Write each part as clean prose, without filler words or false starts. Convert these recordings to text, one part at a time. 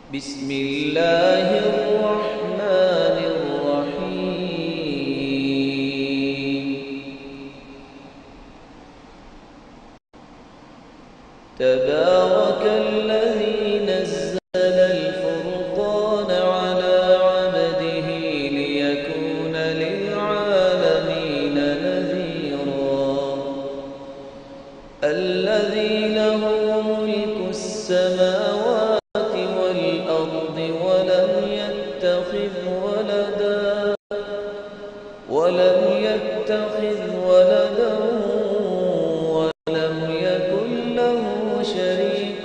بسم الله الرحمن الرحيم. تبارك الذي نزل الفرقان على عبده ليكون للعالمين نذيرا. الذي له ملك السماوات والأرض ولم يتخذ ولدا ولم يكن له شريك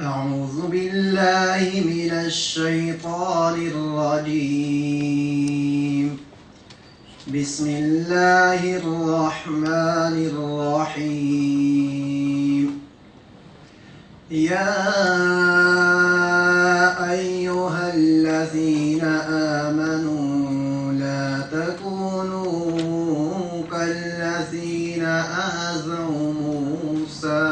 أعوذ بالله من الشيطان الرجيم. بسم الله الرحمن الرحيم. يا أيها الذين آمنوا لا تكونوا كالذين آذوا موسى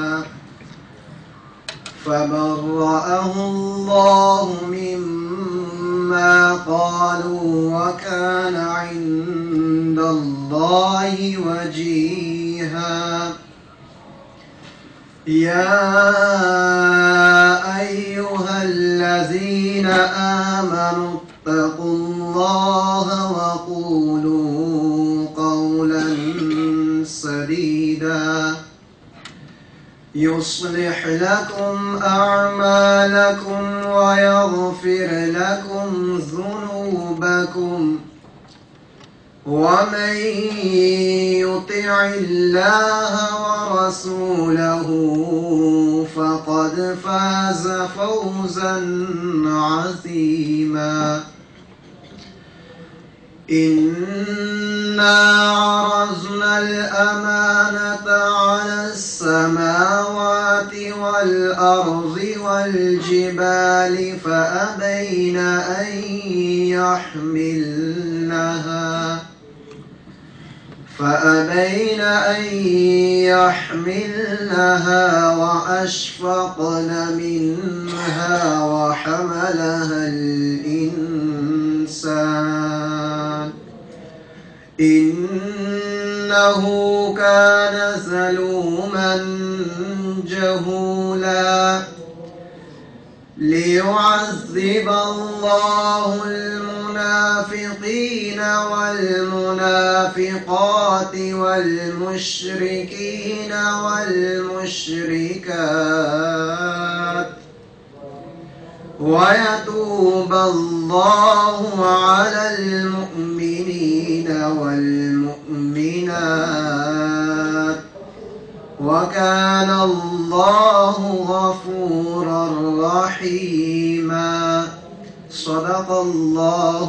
فبرأه الله مما قالوا وكان عند الله وجيها. يا أيها الذين آمنوا اتقوا الله وقولوا قولا سديدا يصلح لكم أعمالكم ويغفر لكم ذنوبكم ومن يطع الله ورسوله فقد فاز فوزا عظيما. إنا عرضنا الأمانة على السماوات والأرض والجبال فأبين أن يحملنها وأشفقن منها وحملها الإنسان إنه كان ظلوما جهولا. ليعذب الله المنافقين والمنافقات والمشركين والمشركات ويتوب الله على المؤمنين والمؤمنات وكان الله غفورا رحيما. صدق الله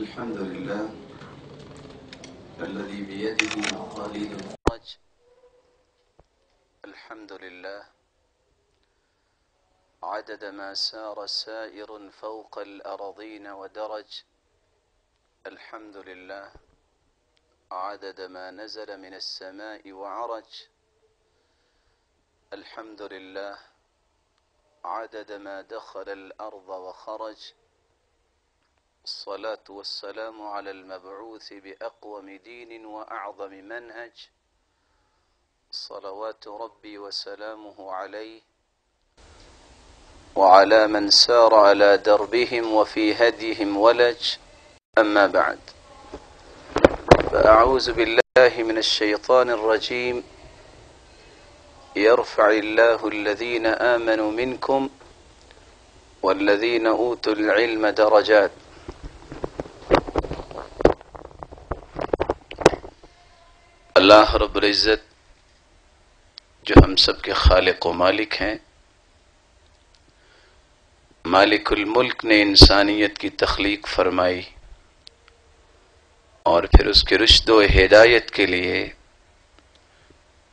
الحمد لله الذي بيده مقاليد الفرج. الحمد لله عدد ما سار سائر فوق الأراضين ودرج. الحمد لله عدد ما نزل من السماء وعرج. الحمد لله عدد ما دخل الأرض وخرج. الصلاة والسلام على المبعوث بأقوم دين وأعظم منهج، صلوات ربي وسلامه عليه وعلى من سار على دربهم وفي هديهم ولج. أما بعد، فأعوذ بالله من الشيطان الرجيم. يرفع الله الذين آمنوا منكم والذين أوتوا العلم درجات. اللہ رب العزت جو ہم سب کے خالق و مالک ہیں، مالک الملک نے انسانیت کی تخلیق فرمائی اور پھر اس کے رشد و ہدایت کے لیے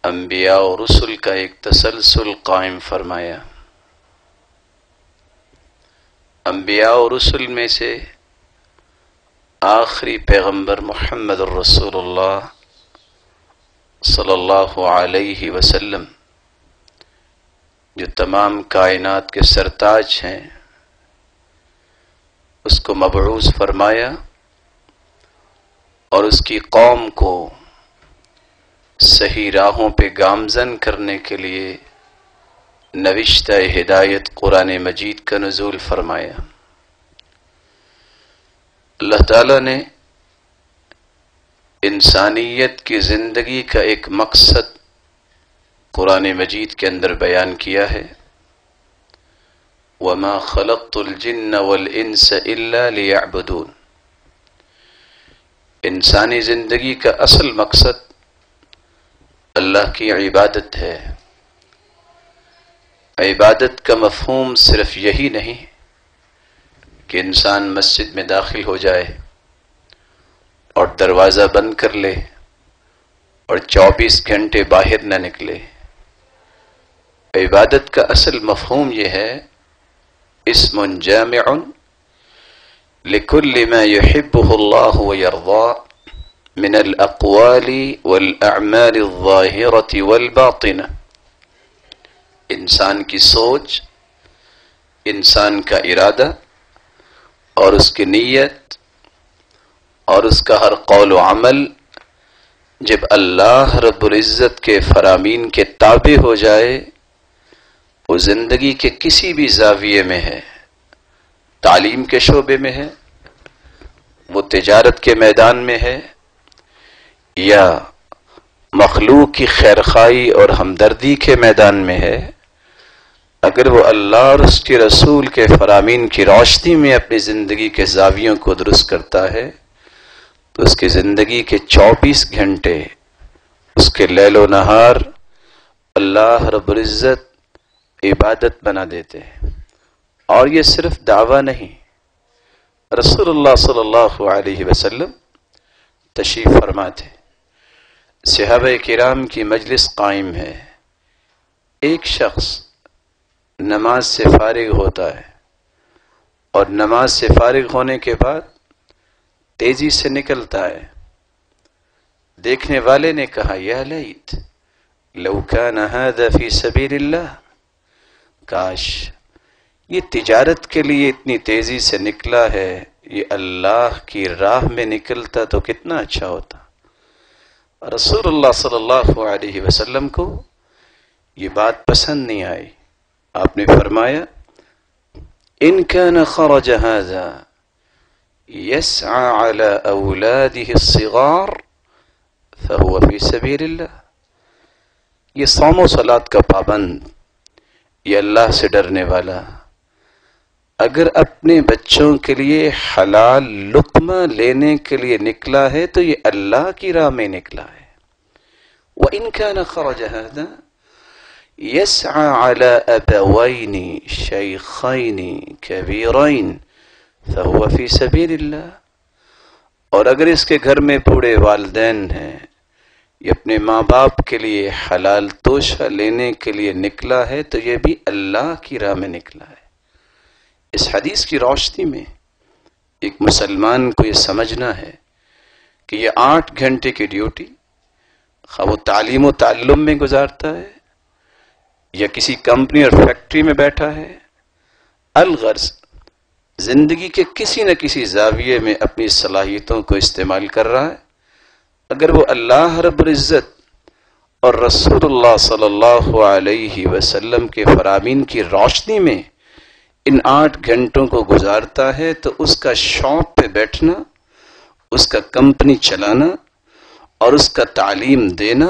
انبیاء و رسل کا ایک تسلسل قائم فرمایا۔ انبیاء و رسل میں سے آخری پیغمبر محمد الرسول اللہ صلی اللہ علیہ وسلم، جو تمام کائنات کے سرتاج ہیں، اس کو مبعوث فرمایا اور اس کی قوم کو صحیح راہوں پہ گامزن کرنے کے لیے نوشتہ ہدایت قرآن مجید کا نزول فرمایا۔ اللہ تعالیٰ نے انسانیت کی زندگی کا ایک مقصد قرآن مجید کے اندر بیان کیا ہے۔ وَمَا خَلَقْتُ الْجِنَّ وَالْإِنسَ إِلَّا لِيَعْبُدُونَ۔ انسانی زندگی کا اصل مقصد اللہ کی عبادت ہے۔ عبادت کا مفہوم صرف یہی نہیں کہ انسان مسجد میں داخل ہو جائے اور دروازہ بند کر لے اور 24 گھنٹے باہر نہ نکلے۔ عبادت کا اصل مفہوم یہ ہے، اسم جامع لكل ما يحبه الله ويرضاه من الأقوال والأعمال الظاهرة والباطنة۔ انسان کی سوچ، انسان کا ارادہ اور اس کی نیت اور اس کا ہر قول و عمل جب اللہ رب العزت کے فرامین کے تابع ہو جائے، وہ زندگی کے کسی بھی زاویے میں ہے، تعلیم کے شعبے میں ہے، وہ تجارت کے میدان میں ہے، یا مخلوق کی خیرخواہی اور ہمدردی کے میدان میں ہے، اگر وہ اللہ اور اس کے رسول کے فرامین کی روشنی میں اپنی زندگی کے زاویوں کو درست کرتا ہے تو اس کی زندگی کے 24 گھنٹے، اس کے لیل و نہار اللہ رب العزت عبادت بنا دیتے ہیں۔ اور یہ صرف دعویٰ نہیں، رسول اللہ صلی اللہ علیہ وسلم تشریف فرما تھے، صحابہ کرام کی مجلس قائم ہے، ایک شخص نماز سے فارغ ہوتا ہے اور نماز سے فارغ ہونے کے بعد تیزی سے نکلتا ہے۔ دیکھنے والے نے کہا، یا لیت لو کان ھذا فی سبیل اللہ، کاش یہ تجارت کے لیے اتنی تیزی سے نکلا ہے، یہ اللہ کی راہ میں نکلتا تو کتنا اچھا ہوتا۔ رسول اللہ صلی اللہ علیہ وسلم کو یہ بات پسند نہیں آئی۔ آپ نے فرمایا، ان کان خرج ھذا يسعى على اولاده الصغار فهو في سبيل اللہ۔ یہ صوم و صلاۃ کا پابند، یہ اللہ سے ڈرنے والا، اگر اپنے بچوں کے لیے حلال لقمہ لینے کے لیے نکلا ہے تو یہ اللہ کی راہ میں نکلا ہے۔ وَإِن كَانَ خَرَجَ هَذَا يَسْعَى عَلَى أَبَوَيْنِ شَيْخَيْنِ كَبِيرَيْنِ فَهُوَ فِي سَبِيلِ اللَّهِ۔ اور اگر اس کے گھر میں بوڑھے والدین ہیں، یہ اپنے ماں باپ کے لیے حلال توشہ لینے کے لیے نکلا ہے تو یہ بھی اللہ کی راہ میں نکلا ہے۔ اس حدیث کی روشنی میں ایک مسلمان کو یہ سمجھنا ہے کہ یہ 8 گھنٹے کی ڈیوٹی خواہ وہ تعلیم و تعلم میں گزارتا ہے یا کسی کمپنی اور فیکٹری میں بیٹھا ہے، الغرض زندگی کے کسی نہ کسی زاویے میں اپنی صلاحیتوں کو استعمال کر رہا ہے، اگر وہ اللہ رب العزت اور رسول اللہ صلی اللہ علیہ وسلم کے فرامین کی روشنی میں ان 8 گھنٹوں کو گزارتا ہے تو اس کا شاپ پہ بیٹھنا، اس کا کمپنی چلانا اور اس کا تعلیم دینا،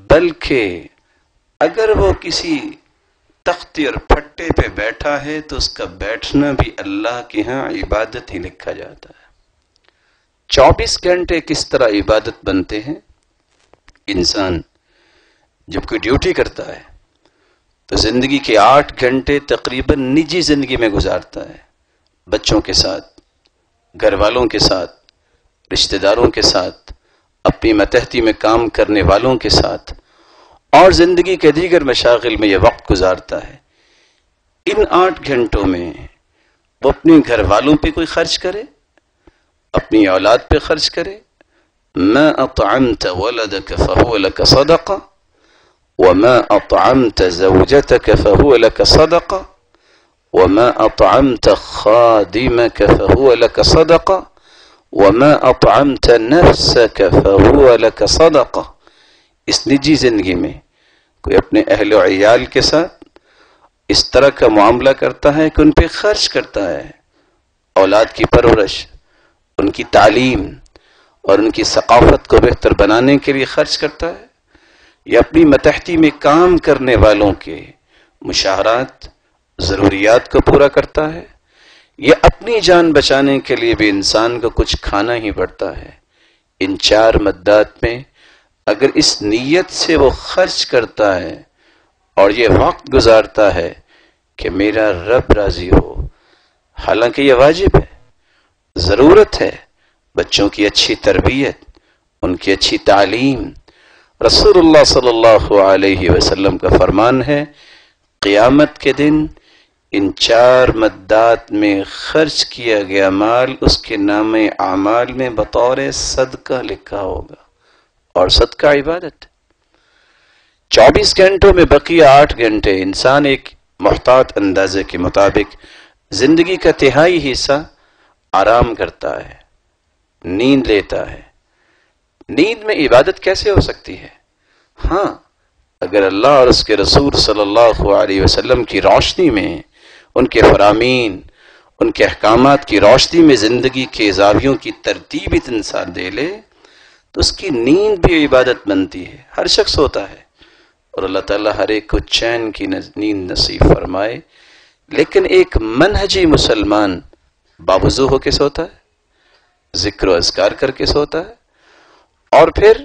بلکہ اگر وہ کسی تختی اور پھٹے پہ بیٹھا ہے تو اس کا بیٹھنا بھی اللہ کے ہاں عبادت ہی لکھا جاتا ہے۔ 24 گھنٹے کس طرح عبادت بنتے ہیں؟ انسان جب کوئی ڈیوٹی کرتا ہے تو زندگی کے 8 گھنٹے تقریباً نجی زندگی میں گزارتا ہے، بچوں کے ساتھ، گھر والوں کے ساتھ، رشتہ داروں کے ساتھ، اپنی متحدی میں کام کرنے والوں کے ساتھ، اور زندگی کے دیگر مشاغل میں یہ وقت گزارتا ہے۔ ان 8 گھنٹوں میں وہ اپنے گھر والوں پہ کوئی خرچ کرے، اپنی اولاد پہ خرچ کرے۔ ما اطعمت ولدك فهو لك صدقہ وما اطعمت زوجتك فهو لك صدقہ وما اطعمت خادمك فهو لك صدقہ وما اطعمت نفسك فهو لك صدقہ۔ اس نجی زندگی میں کوئی اپنے اہل و عیال کے ساتھ اس طرح کا معاملہ کرتا ہے کہ ان پہ خرچ کرتا ہے، اولاد کی پرورش، ان کی تعلیم اور ان کی ثقافت کو بہتر بنانے کے لیے خرچ کرتا ہے، یا اپنی متحدی میں کام کرنے والوں کے مشاہرات، ضروریات کو پورا کرتا ہے، یا اپنی جان بچانے کے لیے بھی انسان کو کچھ کھانا ہی پڑتا ہے۔ ان 4 مدات میں اگر اس نیت سے وہ خرچ کرتا ہے اور یہ وقت گزارتا ہے کہ میرا رب راضی ہو، حالانکہ یہ واجب ہے، ضرورت ہے، بچوں کی اچھی تربیت، ان کی اچھی تعلیم۔ رسول اللہ صلی اللہ علیہ وسلم کا فرمان ہے، قیامت کے دن ان 4 مدات میں خرچ کیا گیا مال اس کے نام اعمال میں بطور صدقہ لکھا ہوگا، اور صدقہ عبادت۔ 24 گھنٹوں میں بقیہ 8 گھنٹے انسان ایک محتاط اندازے کے مطابق زندگی کا 1/3 حصہ آرام کرتا ہے، نیند لیتا ہے۔ نیند میں عبادت کیسے ہو سکتی ہے؟ ہاں، اگر اللہ اور اس کے رسول صلی اللہ علیہ وسلم کی روشنی میں، ان کے فرامین، ان کے احکامات کی روشنی میں زندگی کے زاویوں کی ترتیب انسان دے لے تو اس کی نیند بھی عبادت بنتی ہے۔ ہر شخص ہوتا ہے، اور اللہ تعالیٰ ہر ایک کو چین کی نیند نصیب فرمائے، لیکن ایک منہجی مسلمان باوضو ہو کے سوتا ہے، ذکر و اذکار کر کے سوتا ہے، اور پھر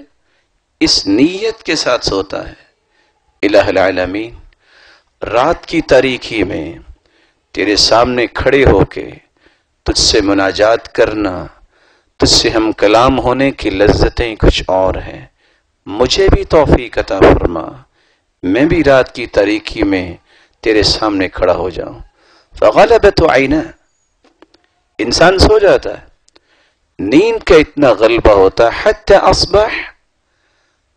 اس نیت کے ساتھ سوتا ہے، الہ العالمین، رات کی تاریکی میں تیرے سامنے کھڑے ہو کے تجھ سے مناجات کرنا، تجھ سے ہم کلام ہونے کی لذتیں کچھ اور ہیں، مجھے بھی توفیق عطا فرما، میں بھی رات کی تاریکی میں تیرے سامنے کھڑا ہو جاؤں۔ فغلبت عینہ، انسان سو جاتا ہے، نیند کا اتنا غلبہ ہوتا ہے حتی اصبح،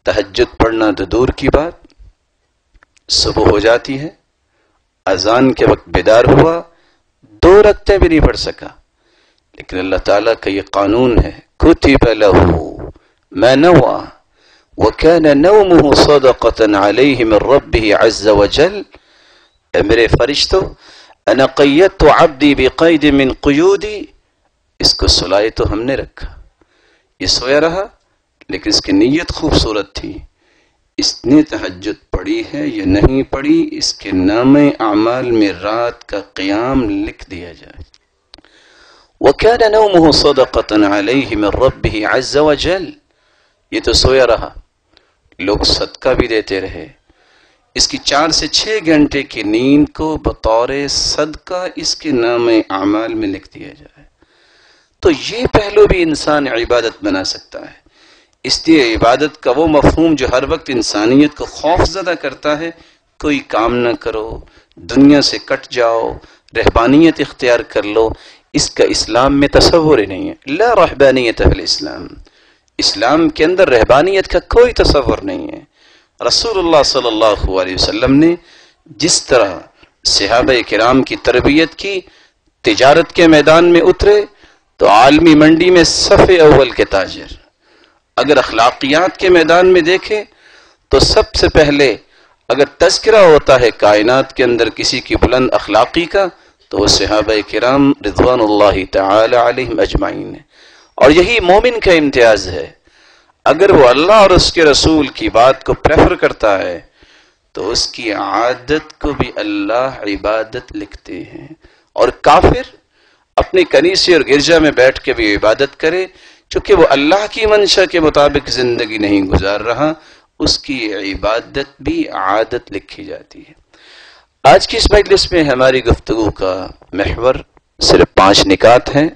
تہجد پڑھنا تو دور کی بات، صبح ہو جاتی ہے، اذان کے وقت بیدار ہوا، 2 رکعتیں بھی نہیں پڑھ سکا، لیکن اللہ تعالیٰ کا یہ قانون ہے، کتب لہ ما نوى وكان نومه صدقة عليه من ربه عز وجل۔ اے میرے فرشتوں، انا قیدت عبدی بقید من قیودی، اس کو سلائے تو ہم نے رکھا، یہ سویا رہا، لیکن اس کی نیت خوبصورت تھی، اس نے تہجد پڑھی ہے یا نہیں پڑھی، اس کے نام اعمال میں رات کا قیام لکھ دیا جائے۔ وَكَانَ نَوْمُهُ صَدَقَةً عَلَيْهِ مِنْ رَبِّهِ عَزَّ وَجَلَّ، یہ تو سویا رہا، لوگ صدقہ بھی دیتے رہے، اس کی 4 سے 6 گھنٹے کی نیند کو بطور صدقہ اس کے نام اعمال میں لکھ دیا جائے، تو یہ پہلو بھی انسان عبادت بنا سکتا ہے. اس لیے عبادت کا وہ مفہوم جو ہر وقت انسانیت کو خوف زدہ کرتا ہے، کوئی کام نہ کرو، دنیا سے کٹ جاؤ، رہبانیت اختیار کر لو، اس کا اسلام میں تصور ہی نہیں ہے. لا رہبانیت فی الاسلام، اسلام کے اندر رہبانیت کا کوئی تصور نہیں ہے. رسول اللہ صلی اللہ علیہ وسلم نے جس طرح صحابہ کرام کی تربیت کی، تجارت کے میدان میں اترے تو عالمی منڈی میں صف اول کے تاجر. اگر اخلاقیات کے میدان میں دیکھیں تو سب سے پہلے اگر تذکرہ ہوتا ہے کائنات کے اندر کسی کی بلند اخلاقی کا تو وہ صحابہ کرام رضوان اللہ تعالی علیہم اجمعین ہے. اور یہی مومن کا امتیاز ہے. اگر وہ اللہ اور اس کے رسول کی بات کو پریفر کرتا ہے تو اس کی عادت کو بھی اللہ عبادت لکھتے ہیں. اور کافر اپنی کنیسے اور گرجا میں بیٹھ کے بھی عبادت کرے، چونکہ وہ اللہ کی منشا کے مطابق زندگی نہیں گزار رہا، اس کی عبادت بھی عادت لکھی جاتی ہے. آج کی اس مجلس میں ہماری گفتگو کا محور صرف 5 نکات ہیں.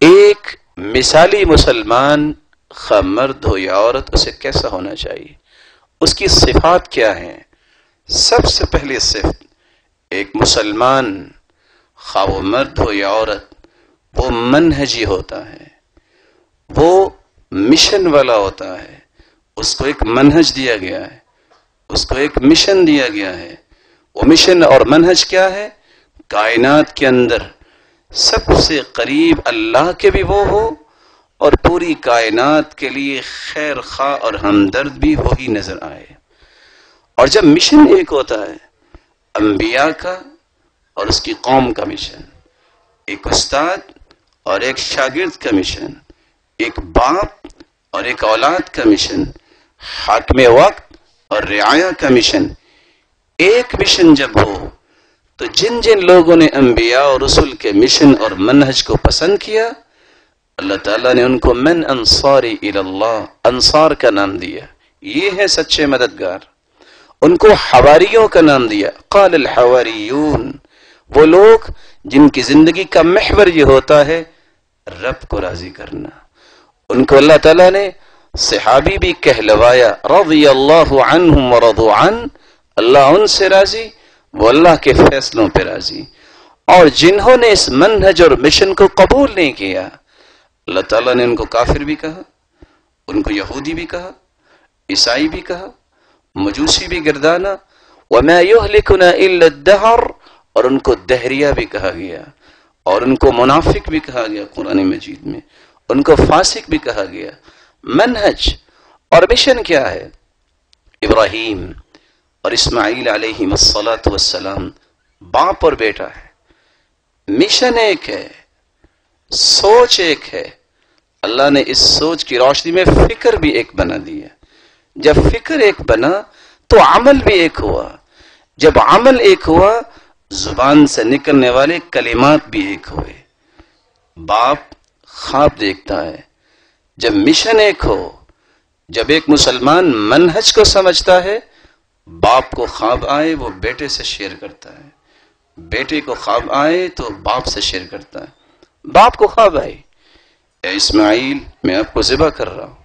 ایک، مثالی مسلمان خواہ مرد ہو یا عورت اسے کیسا ہونا چاہیے، اس کی صفات کیا ہیں. سب سے پہلی صفت ایک مسلمان خواہ وہ مرد ہو یا عورت وہ منہجی ہوتا ہے، وہ مشن والا ہوتا ہے. اس کو ایک منہج دیا گیا ہے، اس کو ایک مشن دیا گیا ہے. وہ مشن اور منہج کیا ہے؟ کائنات کے اندر سب سے قریب اللہ کے بھی وہ ہو اور پوری کائنات کے لیے خیر خواہ اور ہمدرد بھی وہی نظر آئے. اور جب مشن ایک ہوتا ہے انبیاء کا اور اس کی قوم کا مشن، ایک استاد اور ایک شاگرد کا مشن، ایک باپ اور ایک اولاد کا مشن، حاکم وقت اور رعایا کا مشن، ایک مشن جب ہو تو جن جن لوگوں نے انبیاء اور رسول کے مشن اور منہج کو پسند کیا، اللہ تعالیٰ نے ان کو من انصاری الی اللہ، انصار کا نام دیا. یہ ہیں سچے مددگار. ان کو حواریوں کا نام دیا. قال الحواریون، وہ لوگ جن کی زندگی کا محور یہ ہوتا ہے رب کو راضی کرنا. ان کو اللہ تعالیٰ نے صحابی بھی کہلوایا، رضی اللہ عنہم ورضوا عنہ، اللہ ان سے راضی، وہ اللہ کے فیصلوں پہ راضی. اور جنہوں نے اس منہج اور مشن کو قبول نہیں کیا، اللہ تعالیٰ نے ان کو کافر بھی کہا، ان کو یہودی بھی کہا، عیسائی بھی کہا، مجوسی بھی گردانا. وما یہلکنا الا الدہر، اور ان کو دہریہ بھی کہا گیا، اور ان کو منافق بھی کہا گیا قرآن مجید میں، ان کو فاسق بھی کہا گیا. منہج اور مشن کیا ہے؟ ابراہیم اور اسماعیل علیہ الصلاۃ والسلام باپ اور بیٹا ہے. مشن ایک ہے، سوچ ایک ہے. اللہ نے اس سوچ کی روشنی میں فکر بھی ایک بنا دیا. جب فکر ایک بنا تو عمل بھی ایک ہوا. جب عمل ایک ہوا زبان سے نکلنے والے کلمات بھی ایک ہوئے. باپ خواب دیکھتا ہے. جب مشن ایک ہو، جب ایک مسلمان منہج کو سمجھتا ہے، باپ کو خواب آئے وہ بیٹے سے شیئر کرتا ہے، بیٹے کو خواب آئے تو باپ سے شیئر کرتا ہے. باپ کو خواب آئے، اے اسماعیل میں آپ کو ذبح کر رہا ہوں.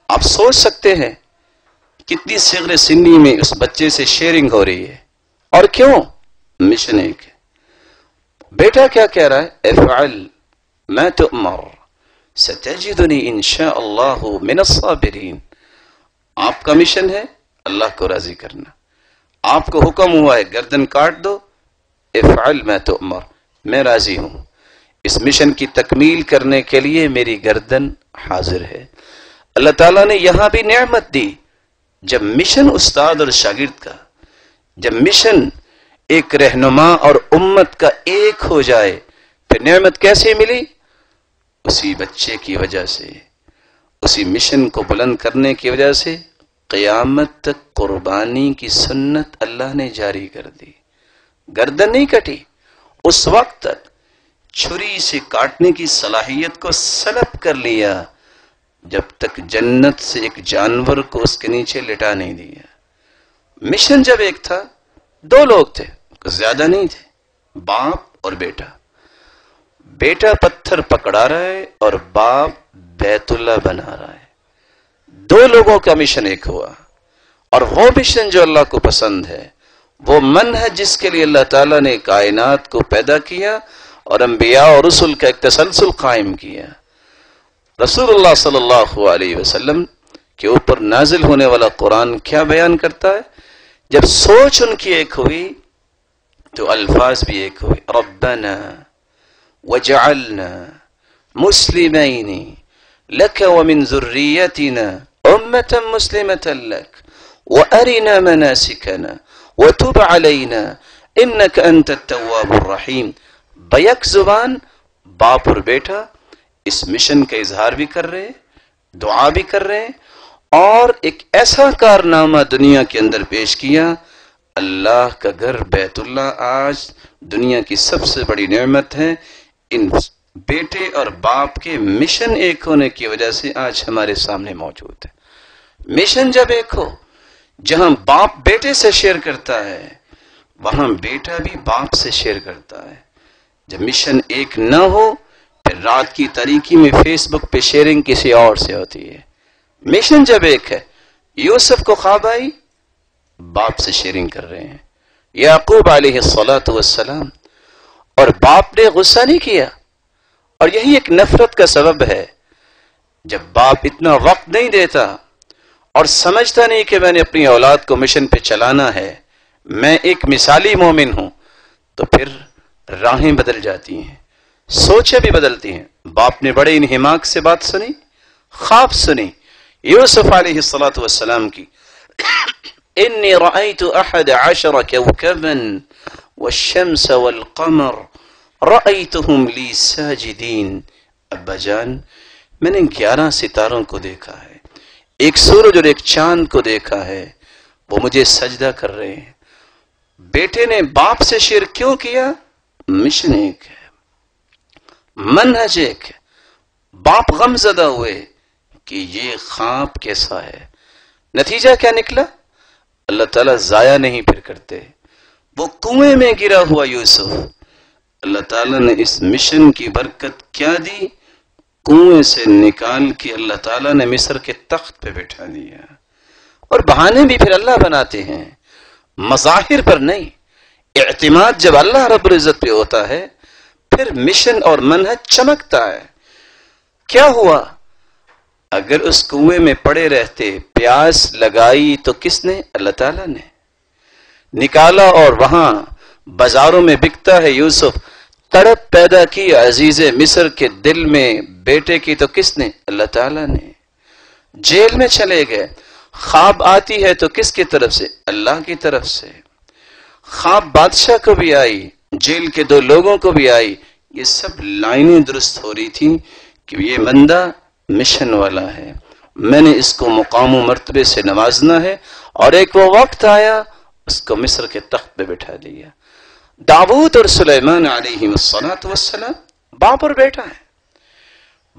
آپ سوچ سکتے ہیں کتنی صغر سنی میں اس بچے سے شیئرنگ ہو رہی ہے. اور کیوں؟ مشن ایک ہے. بیٹا کیا کہہ رہا ہے؟ افعل ما تؤمر ستجدنی انشاء اللہ من الصابرین. آپ کا مشن ہے اللہ کو راضی کرنا. آپ کو حکم ہوا ہے گردن کاٹ دو، افعل ما تؤمر، میں راضی ہوں. اس مشن کی تکمیل کرنے کے لیے میری گردن حاضر ہے. اللہ تعالیٰ نے یہاں بھی نعمت دی. جب مشن استاد اور شاگرد کا، جب مشن ایک رہنما اور امت کا ایک ہو جائے، پھر نعمت کیسے ملی؟ اسی بچے کی وجہ سے، اسی مشن کو بلند کرنے کی وجہ سے قیامت تک قربانی کی سنت اللہ نے جاری کر دی. گردن نہیں کٹی. اس وقت تک چھری سے کاٹنے کی صلاحیت کو سلب کر لیا جب تک جنت سے ایک جانور کو اس کے نیچے لٹا نہیں دیا. مشن جب ایک تھا، 2 لوگ تھے، زیادہ نہیں تھے، باپ اور بیٹا. بیٹا پتھر پکڑا رہا ہے اور باپ بیت اللہ بنا رہا ہے. دو لوگوں کا مشن ایک ہوا، اور وہ مشن جو اللہ کو پسند ہے، وہ منہج جس کے لیے اللہ تعالیٰ نے کائنات کو پیدا کیا اور انبیاء اور رسل کا ایک تسلسل قائم کیا. رسول اللہ صلی اللہ علیہ وسلم کے اوپر نازل ہونے والا قرآن کیا بیان کرتا ہے؟ جب سوچ ان کی ایک ہوئی تو الفاظ بھی ایک ہوئے. ربنا وجعلنا مسلمین لك ومن ذريتنا أمة مسلمة لك وأرنا مناسكنا وتب علينا إنك أنت التواب الرحيم. بیک زبان باپ اور بیٹا اس مشن کا اظہار بھی کر رہے، دعا بھی کر رہے، اور ایک ایسا کارنامہ دنیا کے اندر پیش کیا. اللہ کا گھر بیت اللہ آج دنیا کی سب سے بڑی نعمت ہے. ان بیٹے اور باپ کے مشن ایک ہونے کی وجہ سے آج ہمارے سامنے موجود ہے. مشن جب ایک ہو، جہاں باپ بیٹے سے شیئر کرتا ہے وہاں بیٹا بھی باپ سے شیئر کرتا ہے. جب مشن ایک نہ ہو پھر رات کی تاریکی میں فیس بک پہ شیئرنگ کسی اور سے ہوتی ہے. مشن جب ایک ہے، یوسف کو خواب آئی، باپ سے شیئرنگ کر رہے ہیں. یعقوب علیہ الصلاۃ والسلام، اور باپ نے غصہ نہیں کیا. اور یہی ایک نفرت کا سبب ہے. جب باپ اتنا وقت نہیں دیتا اور سمجھتا نہیں کہ میں نے اپنی اولاد کو مشن پہ چلانا ہے، میں ایک مثالی مومن ہوں، تو پھر راہیں بدل جاتی ہیں، سوچیں بھی بدلتی ہیں. باپ نے بڑے انہماک سے بات سنی، خواب سنی یوسف علیہ الصلاۃ والسلام کی. انی رأیت 11 کوكبا والشمس والقمر رأیتهم لی ساجدین. ابا جان، میں نے 11 ستاروں کو دیکھا ہے، ایک سورج اور ایک چاند کو دیکھا ہے، وہ مجھے سجدہ کر رہے ہیں. بیٹے نے باپ سے شیئر کیوں کیا؟ مشن ایک ہے، منہج ایک ہے. باپ غم زدہ ہوئے کہ یہ خواب کیسا ہے. نتیجہ کیا نکلا؟ اللہ تعالیٰ ضائع نہیں پھر کرتے. وہ کنویں میں گرا ہوا یوسف، اللہ تعالیٰ نے اس مشن کی برکت کیا دی؟ کنویں سے نکال کے اللہ تعالیٰ نے مصر کے تخت پہ بٹھا دیا. اور بہانے بھی پھر اللہ بناتے ہیں، مظاہر پر نہیں. اعتماد جب اللہ رب العزت پہ ہوتا ہے پھر مشن اور منہج چمکتا ہے. کیا ہوا؟ اگر اس کنویں میں پڑے رہتے، پیاس لگائی تو کس نے؟ اللہ تعالیٰ نے نکالا. اور وہاں بازاروں میں بکتا ہے یوسف. تڑپ پیدا کی عزیز مصر کے دل میں بیٹے کی تو کس نے؟ اللہ تعالیٰ نے. جیل میں چلے گئے، خواب آتی ہے تو کس کی طرف سے؟ اللہ کی طرف سے. خواب بادشاہ کو بھی آئی، جیل کے 2 لوگوں کو بھی آئی. یہ سب لائنیں درست ہو رہی تھیں کہ یہ بندہ مشن والا ہے، میں نے اس کو مقام و مرتبے سے نوازنا ہے. اور ایک وہ وقت آیا اس کو مصر کے تخت پہ بٹھا دیا. داؤد اور سلیمان علیہ السلام باپ اور بیٹا ہے.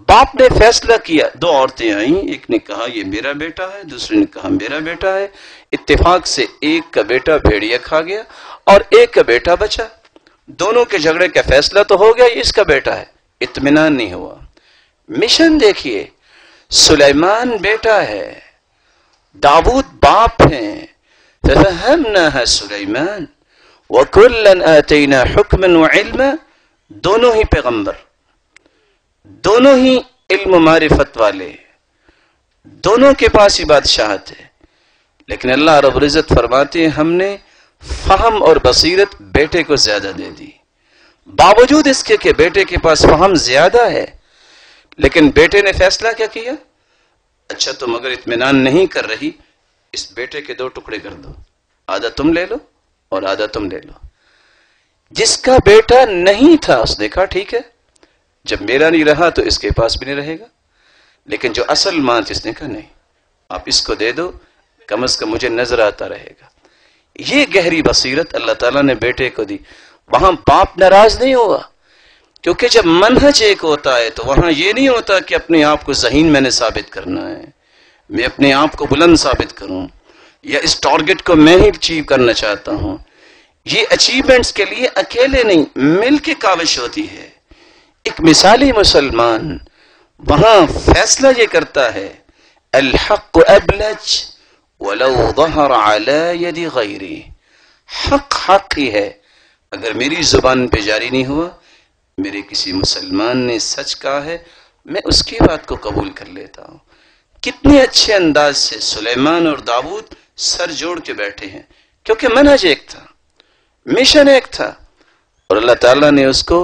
باپ نے فیصلہ کیا، 2 عورتیں آئیں، ایک نے کہا یہ میرا بیٹا ہے، دوسری نے کہا میرا بیٹا ہے. اتفاق سے ایک کا بیٹا بھیڑیا کھا گیا اور ایک کا بیٹا بچا. دونوں کے جھگڑے کا فیصلہ تو ہو گیا یہ اس کا بیٹا ہے، اطمینان نہیں ہوا. مشن دیکھیے، سلیمان بیٹا ہے، داؤد باپ ہیں. ففهمناها سلیمان وَكُلًّا آتَيْنَا حُكْمًا وَعِلْمًا. دونوں ہی پیغمبر، دونوں ہی علم و معرفت والے، دونوں کے پاس ہی بادشاہت ہے. لیکن اللہ رب العزت فرماتے ہیں ہم نے فہم اور بصیرت بیٹے کو زیادہ دے دی. باوجود اس کے کہ بیٹے کے پاس فہم زیادہ ہے، لیکن بیٹے نے فیصلہ کیا کیا؟ اچھا تم اگر اطمینان نہیں کر رہی، اس بیٹے کے 2 ٹکڑے کر دو، آدھا تم لے لو اور آدھا تم لے لو. جس کا بیٹا نہیں تھا اس نے کہا ٹھیک ہے، جب میرا نہیں رہا تو اس کے پاس بھی نہیں رہے گا. لیکن جو اصل ماں تھی اس نے کہا نہیں، آپ اس کو دے دو، کم از کم مجھے نظر آتا رہے گا. یہ گہری بصیرت اللہ تعالیٰ نے بیٹے کو دی. وہاں باپ ناراض نہیں ہوا، کیونکہ جب منہج ایک ہوتا ہے تو وہاں یہ نہیں ہوتا کہ اپنے آپ کو ذہین میں نے ثابت کرنا ہے، میں اپنے آپ کو بلند ثابت کروں، یا اس ٹارگٹ کو میں ہی اچیو کرنا چاہتا ہوں. یہ اچیومنٹس کے لیے اکیلے نہیں، مل کے کاوش ہوتی ہے. ایک مثالی مسلمان وہاں فیصلہ یہ کرتا ہے الحق ابلج ولو ظہر علی ید غیری، حق حق ہی ہے، اگر میری زبان پہ جاری نہیں ہوا، میرے کسی مسلمان نے سچ کہا ہے، میں اس کی بات کو قبول کر لیتا ہوں۔ کتنے اچھے انداز سے سلیمان اور داؤد سر جوڑ کے بیٹھے ہیں، کیونکہ منہج ایک تھا، مشن ایک تھا، اور اللہ تعالیٰ نے اس کو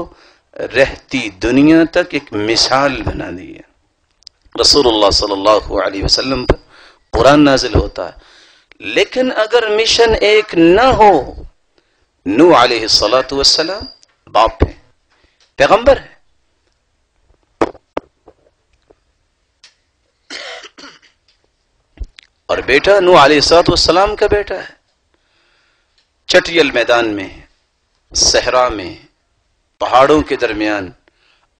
رہتی دنیا تک ایک مثال بنا دی ہے۔ رسول اللہ صلی اللہ علیہ وسلم پر قرآن نازل ہوتا ہے، لیکن اگر مشن ایک نہ ہو، نوح علیہ السلام باپ ہے، پیغمبر ہے، اور بیٹا نوح علیہ السلام کا بیٹا ہے، چٹیل میدان میں، صحرا میں، پہاڑوں کے درمیان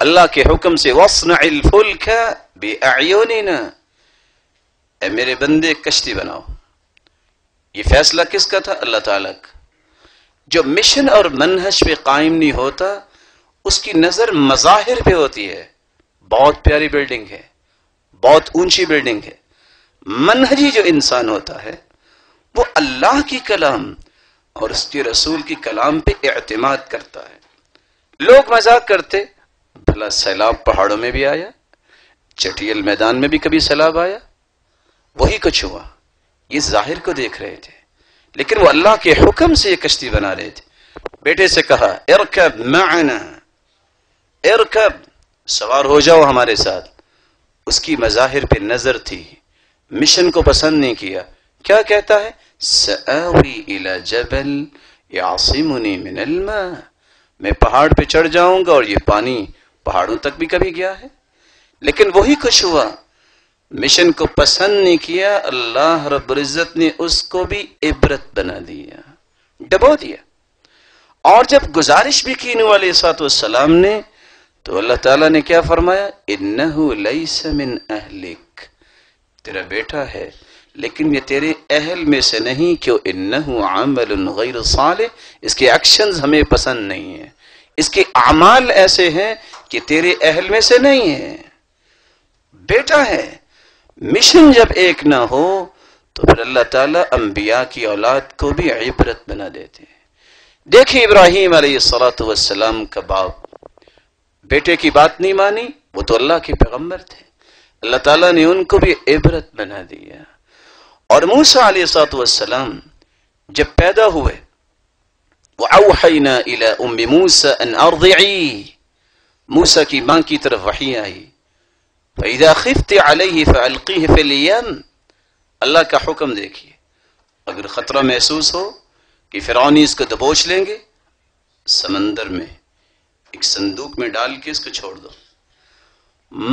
اللہ کے حکم سے وَاصْنَعِ الْفُلْكَ بِأَعْيُنِنَا، اے میرے بندے کشتی بناؤ۔ یہ فیصلہ کس کا تھا؟ اللہ تعالیٰ کا۔ جو مشن اور منہج پہ قائم نہیں ہوتا اس کی نظر مظاہر پہ ہوتی ہے، بہت پیاری بلڈنگ ہے، بہت اونچی بلڈنگ ہے۔ منہجی جو انسان ہوتا ہے وہ اللہ کی کلام اور اس کے رسول کی کلام پہ اعتماد کرتا ہے۔ لوگ مذاق کرتے، بھلا سیلاب پہاڑوں میں بھی آیا، چٹیل میدان میں بھی کبھی سیلاب آیا؟ وہی کچھ ہوا، یہ ظاہر کو دیکھ رہے تھے، لیکن وہ اللہ کے حکم سے یہ کشتی بنا رہے تھے۔ بیٹے سے کہا ارکب معنا، ارکب، سوار ہو جاؤ ہمارے ساتھ۔ اس کی مظاہر پہ نظر تھی، مشن کو پسند نہیں کیا۔ کیا کہتا ہے؟ سآوی الی جبل یعصمنی من الماء، میں پہاڑ پہ چڑھ جاؤں گا، اور یہ پانی پہاڑوں تک بھی کبھی گیا ہے۔ لیکن وہی کچھ ہوا، مشن کو پسند نہیں کیا، اللہ رب العزت نے اس کو بھی عبرت بنا دیا، ڈبو دیا۔ اور جب گزارش بھی کی نوح علیہ السلام نے، تو اللہ تعالیٰ نے کیا فرمایا؟ انہ لیس من اہلک، تیرا بیٹا ہے لیکن یہ تیرے اہل میں سے نہیں، کیوں؟ انہ عمل غیر صالح، اس کے ایکشنز ہمیں پسند نہیں ہیں، اس کے اعمال ایسے ہیں کہ تیرے اہل میں سے نہیں ہیں۔ بیٹا ہے، مشن جب ایک نہ ہو تو پھر اللہ تعالیٰ انبیاء کی اولاد کو بھی عبرت بنا دیتے ہیں۔ دیکھیں ابراہیم علیہ السلام کا باپ بیٹے کی بات نہیں مانی، وہ تو اللہ کے پیغمبر تھے، اللہ تعالیٰ نے ان کو بھی عبرت بنا دیا۔ اور موسیٰ علیہ السلام جب پیدا ہوئے، وَأَوْحَيْنَا إِلَىٰ أُمِّ مُوسَىٰ أَنْ أَرْضِعِيهِ، موسیٰ کی ماں کی طرف وحی آئی، فَإِذَا خِفْتِ عَلَيْهِ فَأَلْقِيهِ فِي الْيَمِّ، اللہ کا حکم دیکھیے، اگر خطرہ محسوس ہو کہ فرعونی اس کو دبوچ لیں گے، سمندر میں ایک صندوق میں ڈال کے اس کو چھوڑ دو۔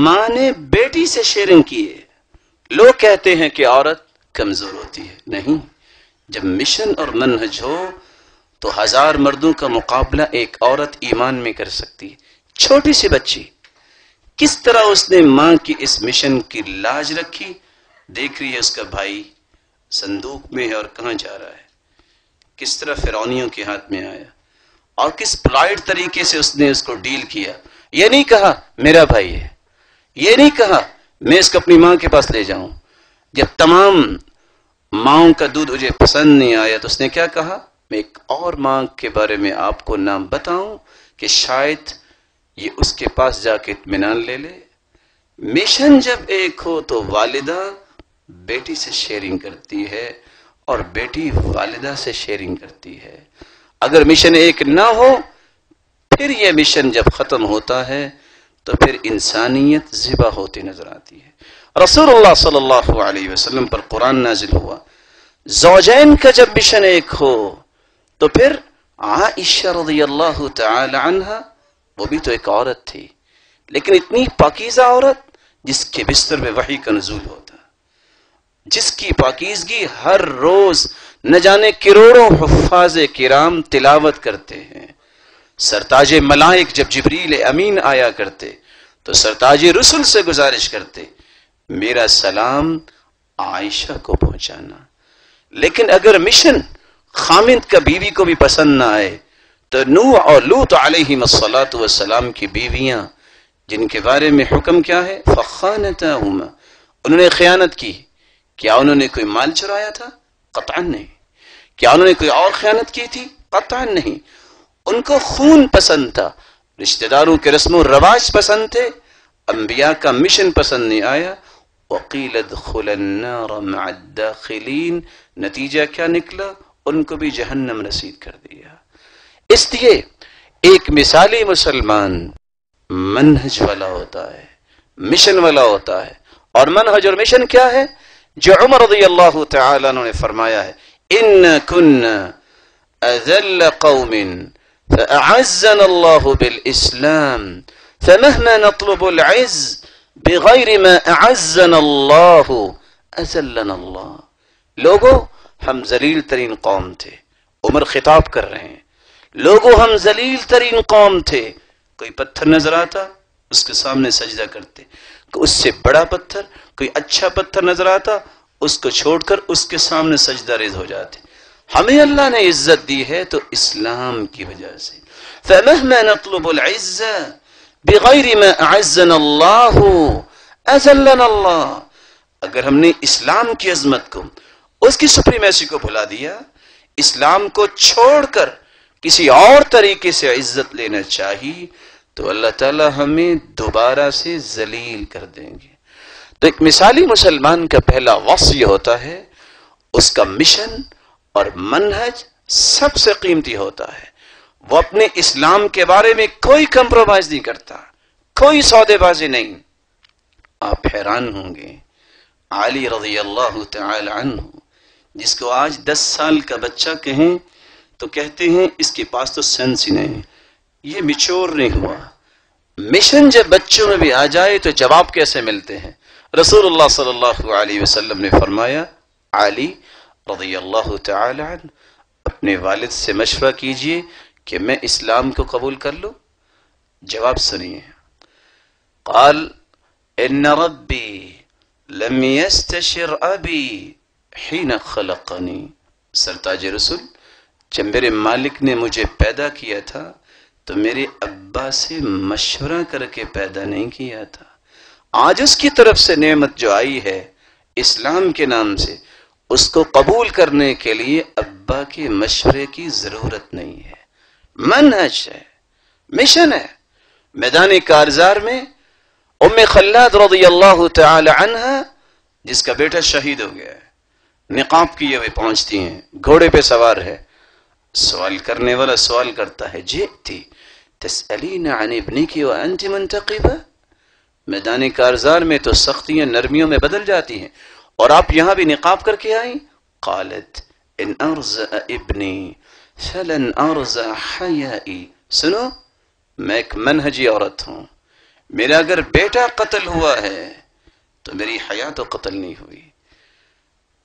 ماں نے بیٹی سے شیئرنگ کی ہے۔ لوگ کہتے ہیں کہ عورت کمزور ہوتی ہے، نہیں، جب مشن اور منہج ہو تو 1000 مردوں کا مقابلہ ایک عورت ایمان میں کر سکتی ہے۔ چھوٹی سی بچی کس طرح اس نے ماں کی اس مشن کی لاج رکھی، دیکھ رہی ہے اس کا بھائی صندوق میں ہے اور کہاں جا رہا ہے، کس طرح فرعونیوں کے ہاتھ میں آیا، اور کس پلائٹ طریقے سے اس نے اس کو ڈیل کیا۔ یہ نہیں کہا میرا بھائی ہے، یہ نہیں کہا میں اس کو اپنی ماں کے پاس لے جاؤں۔ جب تمام ماؤں کا دودھ مجھے پسند نہیں آیا تو اس نے کیا کہا؟ میں ایک اور ماں کے بارے میں آپ کو نام بتاؤں کہ شاید یہ اس کے پاس جا کے اطمینان لے لے۔ مشن جب ایک ہو تو والدہ بیٹی سے شیئرنگ کرتی ہے اور بیٹی والدہ سے شیئرنگ کرتی ہے۔ اگر مشن ایک نہ ہو، پھر یہ مشن جب ختم ہوتا ہے تو پھر انسانیت ذبح ہوتی نظر آتی ہے۔ رسول اللہ صلی اللہ علیہ وسلم پر قرآن نازل ہوا، زوجین کا جب مشن ایک ہو تو پھر عائشہ رضی اللہ تعالی عنہ، وہ بھی تو ایک عورت تھی، لیکن اتنی پاکیزہ عورت جس کے بستر میں وحی کا نزول ہوتا، جس کی پاکیزگی ہر روز نہ جانے کروڑوں حفاظ کرام تلاوت کرتے ہیں۔ سرتاج ملائک جب جبریل امین آیا کرتے تو سرتاج رسل سے گزارش کرتے میرا سلام عائشہ کو پہنچانا۔ لیکن اگر مشن خامند کا بیوی کو بھی پسند نہ آئے تو نوح اور لوط علیہم الصلاۃ والسلام کی بیویاں جن کے بارے میں حکم کیا ہے؟ فخانتاہما، انہوں نے خیانت کی. کیا انہوں نے کوئی مال چرایا تھا؟ قطعاً نہیں. کیا انہوں نے کوئی اور خیانت کی تھی؟ قطعاً نہیں. ان کو خون پسند تھا، رشتہ داروں کے رسم و رواج پسند تھے، انبیاء کا مشن پسند نہیں آیا. وقیل ادخل النار مع الداخلین، نتیجہ کیا نکلا؟ ان کو بھی جہنم رسید کر دیا. اس لیے ایک مثالی مسلمان منہج والا ہوتا ہے، مشن والا ہوتا ہے. اور منہج اور مشن کیا ہے؟ جو عمر رضی اللہ تعالیٰ عنہ نے فرمایا ہے، ان كنا اذل قوم فاعزنا الله بالاسلام فمهما نطلب العز بغیر ما اعزنا اللہ اذلنا اللہ. لوگوں ہم ذلیل ترین قوم تھے. عمر خطاب کر رہے ہیں، لوگوں ہم ذلیل ترین قوم تھے. کوئی پتھر نظر آتا اس کے سامنے سجدہ کرتے، اس سے بڑا پتھر، کوئی اچھا پتھر نظر آتا اس کو چھوڑ کر اس کے سامنے سجدہ ریز ہو جاتے. ہمیں اللہ نے عزت دی ہے تو اسلام کی وجہ سے. فمهما نطلب العزة بغیر ما اعزنا اللہ اذلنا اللہ. اگر ہم نے اسلام کی عظمت کو، اس کی سپریمیسی کو بھلا دیا، اسلام کو چھوڑ کر کسی اور طریقے سے عزت لینا چاہیے، تو اللہ تعالی ہمیں دوبارہ سے ذلیل کر دیں گے. تو ایک مثالی مسلمان کا پہلا وصف یہ ہوتا ہے، اس کا مشن اور منہج سب سے قیمتی ہوتا ہے. وہ اپنے اسلام کے بارے میں کوئی کمپرومائز نہیں کرتا، کوئی سودے بازی نہیں. آپ حیران ہوں گے، علی رضی اللہ تعالی عنہ، جس کو آج 10 سال کا بچہ کہیں تو کہتے ہیں اس کے پاس تو سینس ہی نہیں، یہ میچور نہیں ہوا. مشن جب بچوں میں بھی آ جائے تو جواب کیسے ملتے ہیں؟ رسول اللہ صلی اللہ علیہ وسلم نے فرمایا، علی رضی اللہ تعالی عنہ، اپنے والد سے مشورہ کیجئے کہ میں اسلام کو قبول کر لوں. جواب سنیے، قال ان ربی لم يستشر ابی حين خلقنی. سرتاج رسول، جب میرے مالک نے مجھے پیدا کیا تھا تو میرے ابا سے مشورہ کر کے پیدا نہیں کیا تھا. آج اس کی طرف سے نعمت جو آئی ہے اسلام کے نام سے، اس کو قبول کرنے کے لیے ابا کے مشورے کی ضرورت نہیں ہے. منہج ہے، مشن ہے. میدان کارزار میں ام خلاد رضی اللہ تعالی عنہ، جس کا بیٹا شہید ہو گیا ہے، نقاب کیے ہوئے پہنچتی ہیں، گھوڑے پہ سوار ہے. سوال کرنے والا سوال کرتا ہے، جئتی تسألین عن ابنک وانت منتقبہ. میدان کارزار میں تو سختیاں نرمیوں میں بدل جاتی ہیں، اور آپ یہاں بھی نقاب کر کے آئیں. قالت ان ارزع ابنی فلن ارزع حیائی. سنو، میں ایک منہجی عورت ہوں، میرا اگر بیٹا قتل ہوا ہے تو میری حیا تو قتل نہیں ہوئی.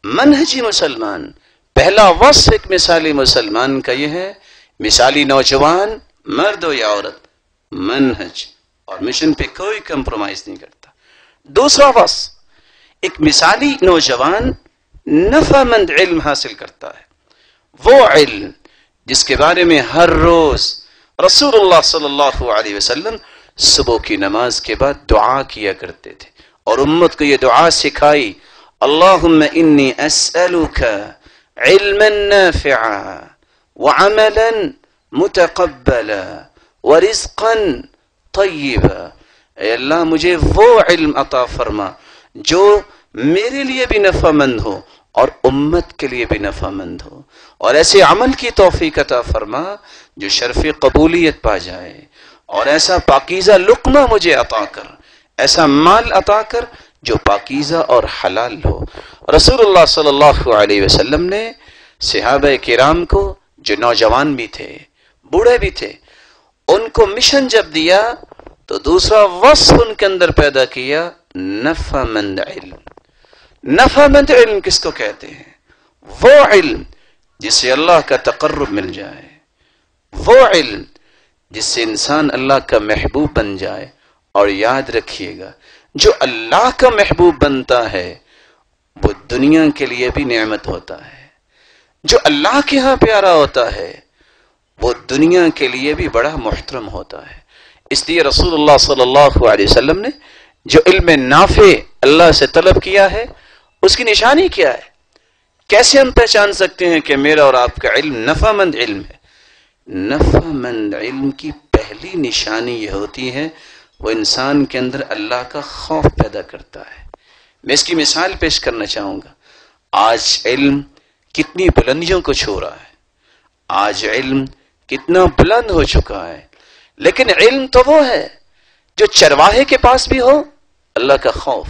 منہجی مسلمان، پہلا وصف ایک مثالی مسلمان کا یہ ہے، مثالی نوجوان مرد ہو یا عورت، منہج اور مشن پہ کوئی کمپرومائز نہیں کرتا. دوسرا وصف، ایک مثالی نوجوان نفع مند علم حاصل کرتا ہے. وہ علم جس کے بارے میں ہر روز رسول اللہ صلی اللہ علیہ وسلم صبح کی نماز کے بعد دعا کیا کرتے تھے، اور امت کو یہ دعا سکھائی، اللہم انی اسألک علما نافعا وعملا متقبلا ورزقا طیبا. اے اللہ مجھے وہ علم عطا فرما جو میرے لیے بھی نفع مند ہو اور امت کے لیے بھی نفع مند ہو، اور ایسے عمل کی توفیق عطا فرما جو شرف قبولیت پا جائے، اور ایسا پاکیزہ لقمہ مجھے عطا کر، ایسا مال عطا کر جو پاکیزہ اور حلال ہو. رسول اللہ صلی اللہ علیہ وسلم نے صحابہ کرام کو، جو نوجوان بھی تھے بوڑھے بھی تھے، ان کو مشن جب دیا تو دوسرا وصف ان کے اندر پیدا کیا، نفع مند علم. نفع مند علم کس کو کہتے ہیں؟ وہ علم جس سے اللہ کا تقرب مل جائے، وہ علم جس سے انسان اللہ کا محبوب بن جائے. اور یاد رکھیے گا، جو اللہ کا محبوب بنتا ہے وہ دنیا کے لیے بھی نعمت ہوتا ہے. جو اللہ کے ہاں پیارا ہوتا ہے وہ دنیا کے لیے بھی بڑا محترم ہوتا ہے. اس لیے رسول اللہ صلی اللہ علیہ وسلم نے جو علم نافع اللہ سے طلب کیا ہے اس کی نشانی کیا ہے؟ کیسے ہم پہچان سکتے ہیں کہ میرا اور آپ کا علم نفع مند علم ہے؟ نفع مند علم کی پہلی نشانی یہ ہوتی ہے وہ انسان کے اندر اللہ کا خوف پیدا کرتا ہے۔ میں اس کی مثال پیش کرنا چاہوں گا۔ آج علم کتنی بلندیوں کو چھو رہا ہے، آج علم کتنا بلند ہو چکا ہے، لیکن علم تو وہ ہے جو چرواہے کے پاس بھی ہو اللہ کا خوف،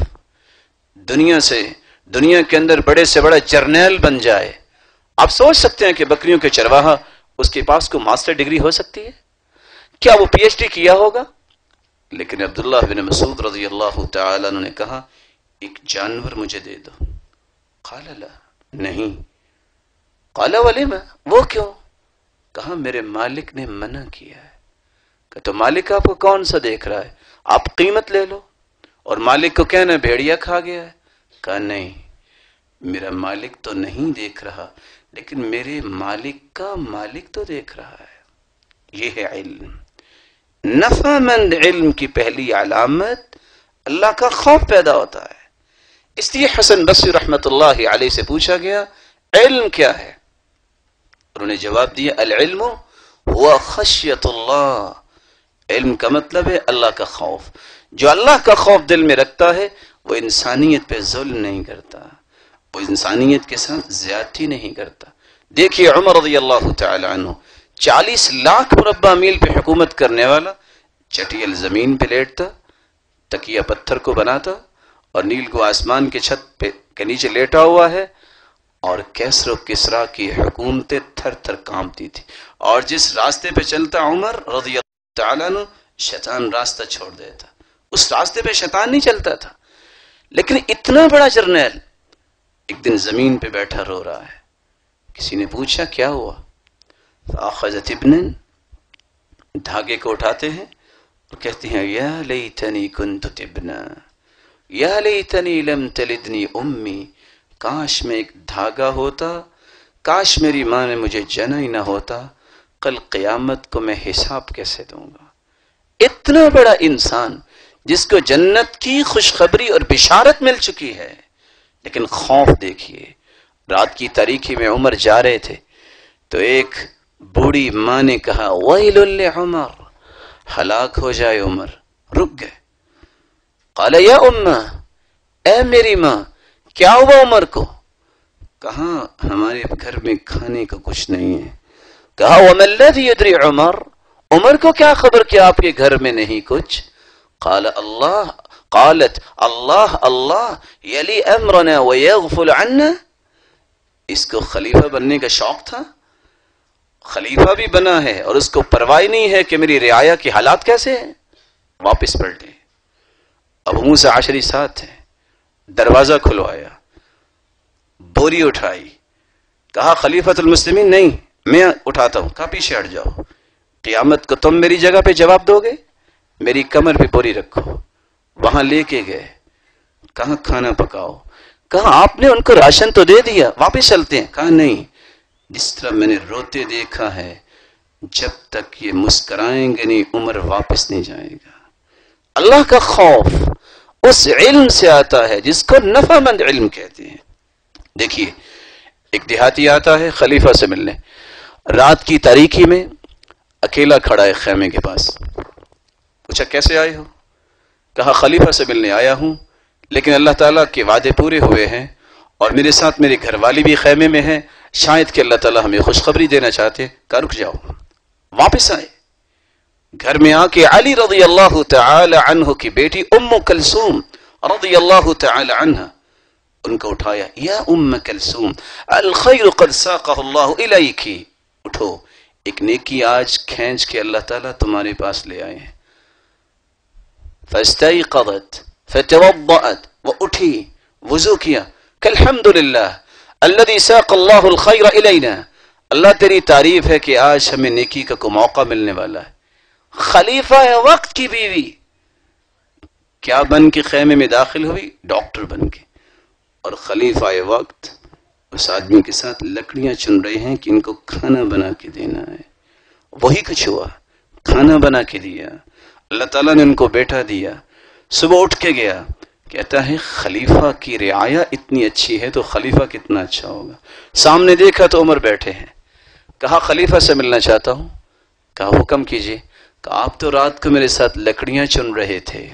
دنیا کے اندر بڑے سے بڑا جرنیل بن جائے، آپ سوچ سکتے ہیں کہ بکریوں کے چرواہا اس کے پاس کو ماسٹر ڈگری ہو سکتی ہے؟ کیا وہ پی ایچ ڈی کیا ہوگا؟ لیکن عبداللہ بن مسعود رضی اللہ تعالی عنہ نے کہا ایک جانور مجھے دے دو۔ قال لا، نہیں۔ قال ولما، وہ کیوں؟ کہا میرے مالک نے منع کیا ہے۔ کہ تو مالک آپ کو کون سا دیکھ رہا ہے، آپ قیمت لے لو، اور مالک کو کہنا بھیڑیا کھا گیا ہے؟ کہا نہیں، میرا مالک تو نہیں دیکھ رہا، لیکن میرے مالک کا مالک تو دیکھ رہا ہے۔ یہ ہے علم۔ نفع مند علم کی پہلی علامت اللہ کا خوف پیدا ہوتا ہے۔ اس لیے حسن بصری رحمت اللہ علیہ سے پوچھا گیا علم کیا ہے؟ انہوں نے جواب دیا العلم هو خشیت اللہ، علم کا مطلب ہے اللہ کا خوف۔ جو اللہ کا خوف دل میں رکھتا ہے وہ انسانیت پہ ظلم نہیں کرتا، وہ انسانیت کے ساتھ زیادتی نہیں کرتا۔ دیکھیے عمر رضی اللہ تعالی عنہ 40 لاکھ مربع میل پہ حکومت کرنے والا، چٹیل زمین پہ لیٹتا، تکیہ پتھر کو بناتا، اور نیل کو آسمان کے چھت پہ کے نیچے لیٹا ہوا ہے، اور کیسر و کسرا کی حکومتیں تھر تھر کانپتی تھی، اور جس راستے پہ چلتا عمر رضی اللہ تعالیٰ عنہ شیطان راستہ چھوڑ دیتا، اس راستے پہ شیطان نہیں چلتا تھا۔ لیکن اتنا بڑا جرنیل ایک دن زمین پہ بیٹھا رو رہا ہے، کسی نے پوچھا کیا ہوا؟ فاخذت ابنا، دھاگے کو اٹھاتے ہیں اور کہتے ہیں یا لیتنی کنت تبنا، یا لیتنی لم تلدنی امی، کاش میں ایک دھاگا ہوتا، کاش میری ماں نے مجھے جنا ہی نہ ہوتا، کل قیامت کو میں حساب کیسے دوں گا؟ اتنا بڑا انسان جس کو جنت کی خوشخبری اور بشارت مل چکی ہے، لیکن خوف دیکھیے۔ رات کی تاریکی میں عمر جا رہے تھے تو ایک بوڑھی ماں نے کہا ویل لعمر، ہلاک ہو جائے عمر، رک گئے۔ قال یا امہ، اے میری ماں کیا ہوا عمر کو؟ کہا ہمارے گھر میں کھانے کا کچھ نہیں ہے۔ کہا وما الذی یدری عمر، عمر کو کیا خبر کہ آپ کے گھر میں نہیں کچھ؟ قالت اللہ اللہ یلی امرنا ویغفل عنا، اس کو خلیفہ بننے کا شوق تھا، خلیفہ بھی بنا ہے اور اس کو پرواہ نہیں ہے کہ میری رعایا کے حالات کیسے ہیں۔ واپس پلٹے، ابو موسیٰ عشری ساتھ ہیں، دروازہ کھلوایا، بوری اٹھائی، کہا خلیفۃ المسلمین نہیں میں اٹھاتا ہوں، کہا پیچھے ہٹ جاؤ، قیامت کو تم میری جگہ پہ جواب دو گے، میری کمر پہ بوری رکھو۔ وہاں لے کے گئے، کہاں کھانا پکاؤ، کہا آپ نے ان کو راشن تو دے دیا، واپس چلتے ہیں، کہا نہیں، جس طرح میں نے روتے دیکھا ہے جب تک یہ مسکرائیں گے نہیں عمر واپس نہیں جائے گا۔ اللہ کا خوف اس علم سے آتا ہے جس کو نفع مند علم کہتے ہیں۔ دیکھیے ایک دیہاتی آتا ہے خلیفہ سے ملنے، رات کی تاریکی میں اکیلا کھڑا ہے خیمے کے پاس، پوچھا کیسے آئے ہو؟ کہا خلیفہ سے ملنے آیا ہوں، لیکن اللہ تعالیٰ کے وعدے پورے ہوئے ہیں اور میرے ساتھ میری گھر والی بھی خیمے میں ہے، شاید کہ اللہ تعالیٰ ہمیں خوشخبری دینا چاہتے، کہا رک جاؤ۔ واپس آئے، گھر میں آ کے علی رضی اللہ تعالی عنہ کی بیٹی ام کلثوم رضی اللہ تعالی عنہ، ان کو اٹھایا، یا ام کلثوم الخیر قد ساقہ اللہ الیک، اٹھو ایک نیکی آج کھینچ کے اللہ تعالیٰ تمہارے پاس لے آئے ہیں۔ فاستيقظت فتوضأت، وہ اٹھی وضو کیا، الحمدللہ الذي ساق اللہ الخیر الینا، اللہ تیری تعریف ہے کہ آج ہمیں نیکی کا کوئی موقع ملنے والا ہے۔ خلیفہ وقت کی بیوی کیا بن کے خیمے میں داخل ہوئی؟ ڈاکٹر بن کے، اور خلیفہ وقت اس آدمی کے ساتھ لکڑیاں چن رہے ہیں کہ ان کو کھانا بنا کے دینا ہے۔ وہی کچھ ہوا، کھانا بنا کے دیا، اللہ تعالیٰ نے ان کو بیٹا دیا. صبح اٹھ کے گیا, کہتا ہے خلیفہ کی رعایا اتنی اچھی ہے تو خلیفہ کتنا اچھا ہوگا. سامنے دیکھا تو عمر بیٹھے ہیں. کہا خلیفہ سے ملنا چاہتا ہوں. کہا حکم کیجیے. کہا آپ تو رات کو میرے ساتھ لکڑیاں چن رہے تھے.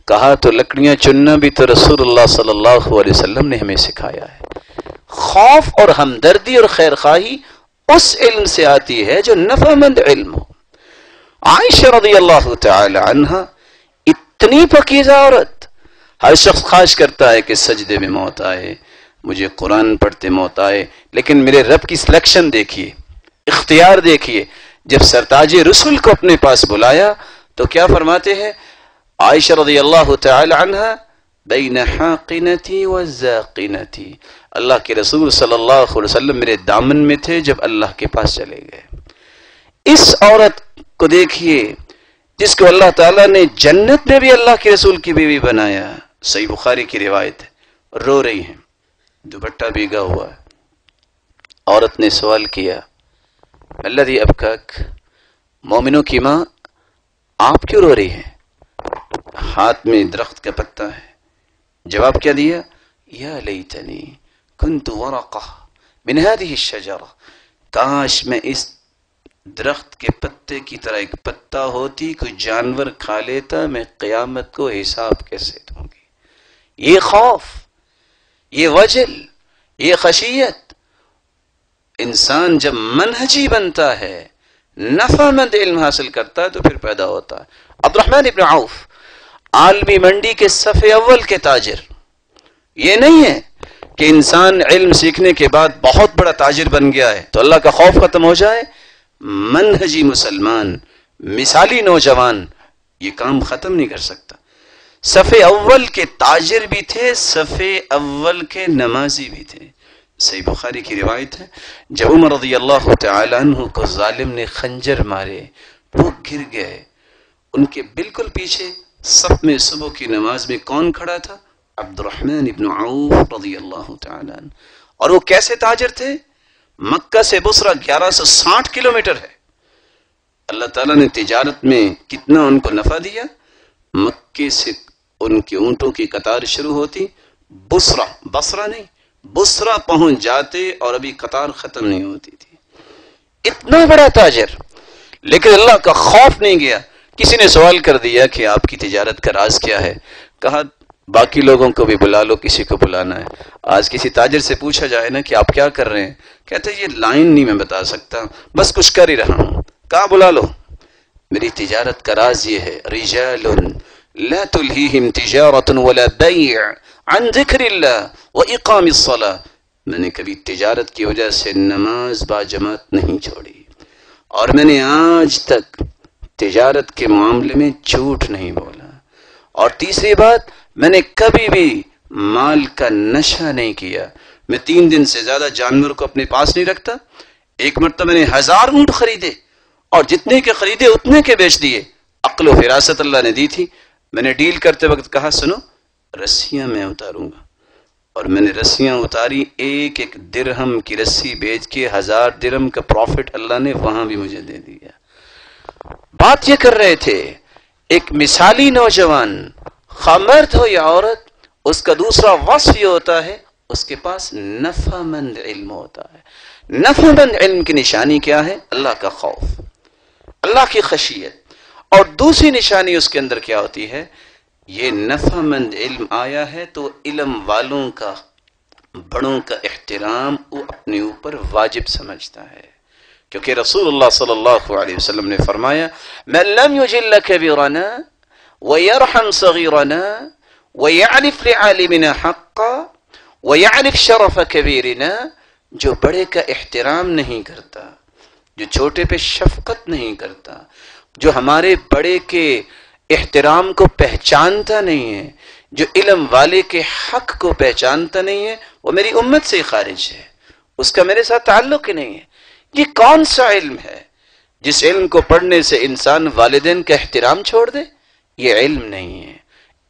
کہا تو لکڑیاں چننا بھی تو رسول اللہ صلی اللہ علیہ وسلم نے ہمیں سکھایا ہے. خوف اور ہمدردی اور خیر خواہی اس علم سے آتی ہے جو نفع مند علم ہو. عائشہ رضی اللہ تعالی عنہا اتنی پاکیزہ عورت. ہر شخص خواہش کرتا ہے کہ سجدے میں موت آئے, مجھے قرآن پڑھتے موت آئے, لیکن میرے رب کی سلیکشن دیکھیے, اختیار دیکھیے. جب سرتاج رسول کو اپنے پاس بلایا تو کیا فرماتے ہیں عائشہ رضی اللہ تعالی عنہا, بین حاقنتی و زاقنتی, اللہ کے رسول صلی اللہ علیہ وسلم میرے دامن میں تھے جب اللہ کے پاس چلے گئے. اس عورت کو دیکھیے جس کو اللہ تعالیٰ نے جنت میں بھی اللہ کے رسول کی بیوی بنایا. صحیح بخاری کی روایت ہے. رو رہی ہیں, دوپٹہ بھیگا ہوا ہے. عورت نے سوال کیا الذی ابکاک, مومنوں کی ماں آپ کیوں رو رہی ہیں؟ ہاتھ میں درخت کا پتا ہے. جواب کیا دیا؟ یا لیتنی کنت ورقہ من هذه الشجرہ, کاش میں اس درخت کے پتے کی طرح ایک پتا ہوتی, کوئی جانور کھا لیتا, میں قیامت کو حساب کیسے دوں گی. یہ خوف, یہ وجل, یہ خشیت, انسان جب منہجی بنتا ہے, نفع مند علم حاصل کرتا ہے تو پھر پیدا ہوتا ہے. عبد الرحمن ابن عوف عالمی منڈی کے صف اول کے تاجر. یہ نہیں ہے کہ انسان علم سیکھنے کے بعد بہت بڑا تاجر بن گیا ہے تو اللہ کا خوف ختم ہو جائے. منہجی مسلمان, مثالی نوجوان یہ کام ختم نہیں کر سکتا. صف اول کے تاجر بھی تھے, صف اول کے نمازی بھی تھے. صحیح بخاری کی روایت ہے, جب عمر رضی اللہ تعالی عنہ کو ظالم نے خنجر مارے, وہ گر گئے. ان کے بالکل پیچھے صف میں صبح کی نماز میں کون کھڑا تھا؟ عبد الرحمن ابن عوف رضی اللہ تعالی عنہ. اور وہ کیسے تاجر تھے؟ مکہ سے بصرہ 1160 کلومیٹر ہے. اللہ تعالیٰ نے تجارت میں کتنا ان کو نفع دیا. مکے سے ان کے اونٹوں کی قطار شروع ہوتی, بصرہ نہیں, بصرہ پہنچ جاتے اور ابھی قطار ختم نہیں ہوتی تھی. اتنا بڑا تاجر, لیکن اللہ کا خوف نہیں گیا. کسی نے سوال کر دیا کہ آپ کی تجارت کا راز کیا ہے؟ کہا باقی لوگوں کو بھی بلا لو, کسی کو بلانا ہے. آج کسی تاجر سے پوچھا جائے نا کہ آپ کیا کر رہے ہیں, کہتے یہ لائن نہیں میں بتا سکتا, بس کچھ کر ہی رہا ہوں. کہاں بلا لو. میری تجارت کا راز یہ ہے, رجال لا تلہیہم تجارت ولا بیع عن ذکر اللہ واقام الصلاۃ. میں نے کبھی تجارت کی وجہ سے نماز با جماعت نہیں چھوڑی, اور میں نے آج تک تجارت کے معاملے میں جھوٹ نہیں بولا. اور تیسری بات, میں نے کبھی بھی مال کا نشہ نہیں کیا. میں 3 دن سے زیادہ جانور کو اپنے پاس نہیں رکھتا. ایک مرتبہ میں نے 1000 اونٹ خریدے اور جتنے کے خریدے اتنے کے بیچ دیے. عقل و فراست اللہ نے دی تھی. میں نے ڈیل کرتے وقت کہا سنو, رسیاں میں اتاروں گا, اور میں نے رسیاں اتاری. ایک ایک درہم کی رسی بیچ کے 1000 درہم کا پروفٹ اللہ نے وہاں بھی مجھے دے دیا. بات یہ کر رہے تھے ایک مثالی نوجوان, خواہ مرد ہو یا عورت, اس کا دوسرا وصف یہ ہوتا ہے اس کے پاس نفع مند علم ہوتا ہے. نفع مند علم کی نشانی کیا ہے؟ اللہ کا خوف, اللہ کی خشیت. اور دوسری نشانی اس کے اندر کیا ہوتی ہے؟ یہ نفع مند علم آیا ہے تو علم والوں کا, بڑوں کا احترام وہ اپنے اوپر واجب سمجھتا ہے. کیونکہ رسول اللہ صلی اللہ علیہ وسلم نے فرمایا من لم یجل کبیرنا ویرحم صغیرنا ویعرف لعالمنا حقا ویعرف شرف کبیرنا, جو بڑے کا احترام نہیں کرتا, جو چھوٹے پہ شفقت نہیں کرتا, جو ہمارے بڑے کے احترام کو پہچانتا نہیں ہے, جو علم والے کے حق کو پہچانتا نہیں ہے, وہ میری امت سے خارج ہے, اس کا میرے ساتھ تعلق ہی نہیں ہے. یہ کون سا علم ہے جس علم کو پڑھنے سے انسان والدین کا احترام چھوڑ دے؟ یہ علم نہیں ہے.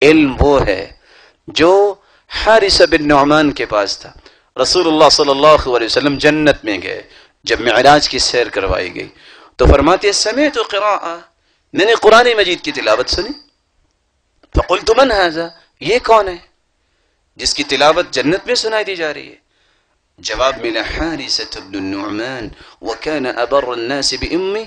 علم وہ ہے جو حارثہ بن نعمان کے پاس تھا. رسول اللہ صلی اللہ علیہ وسلم جنت میں گئے, جب معراج کی سیر کروائی گئی تو فرماتے سمعت قراءہ, میں نے قرآن مجید کی تلاوت سنی. فقلت من ھذا، یہ کون ہے جس کی تلاوت جنت میں سنائی دی جا رہی ہے؟ جواب ملا حارثة بن النعمان وكان أبر الناس بأمه.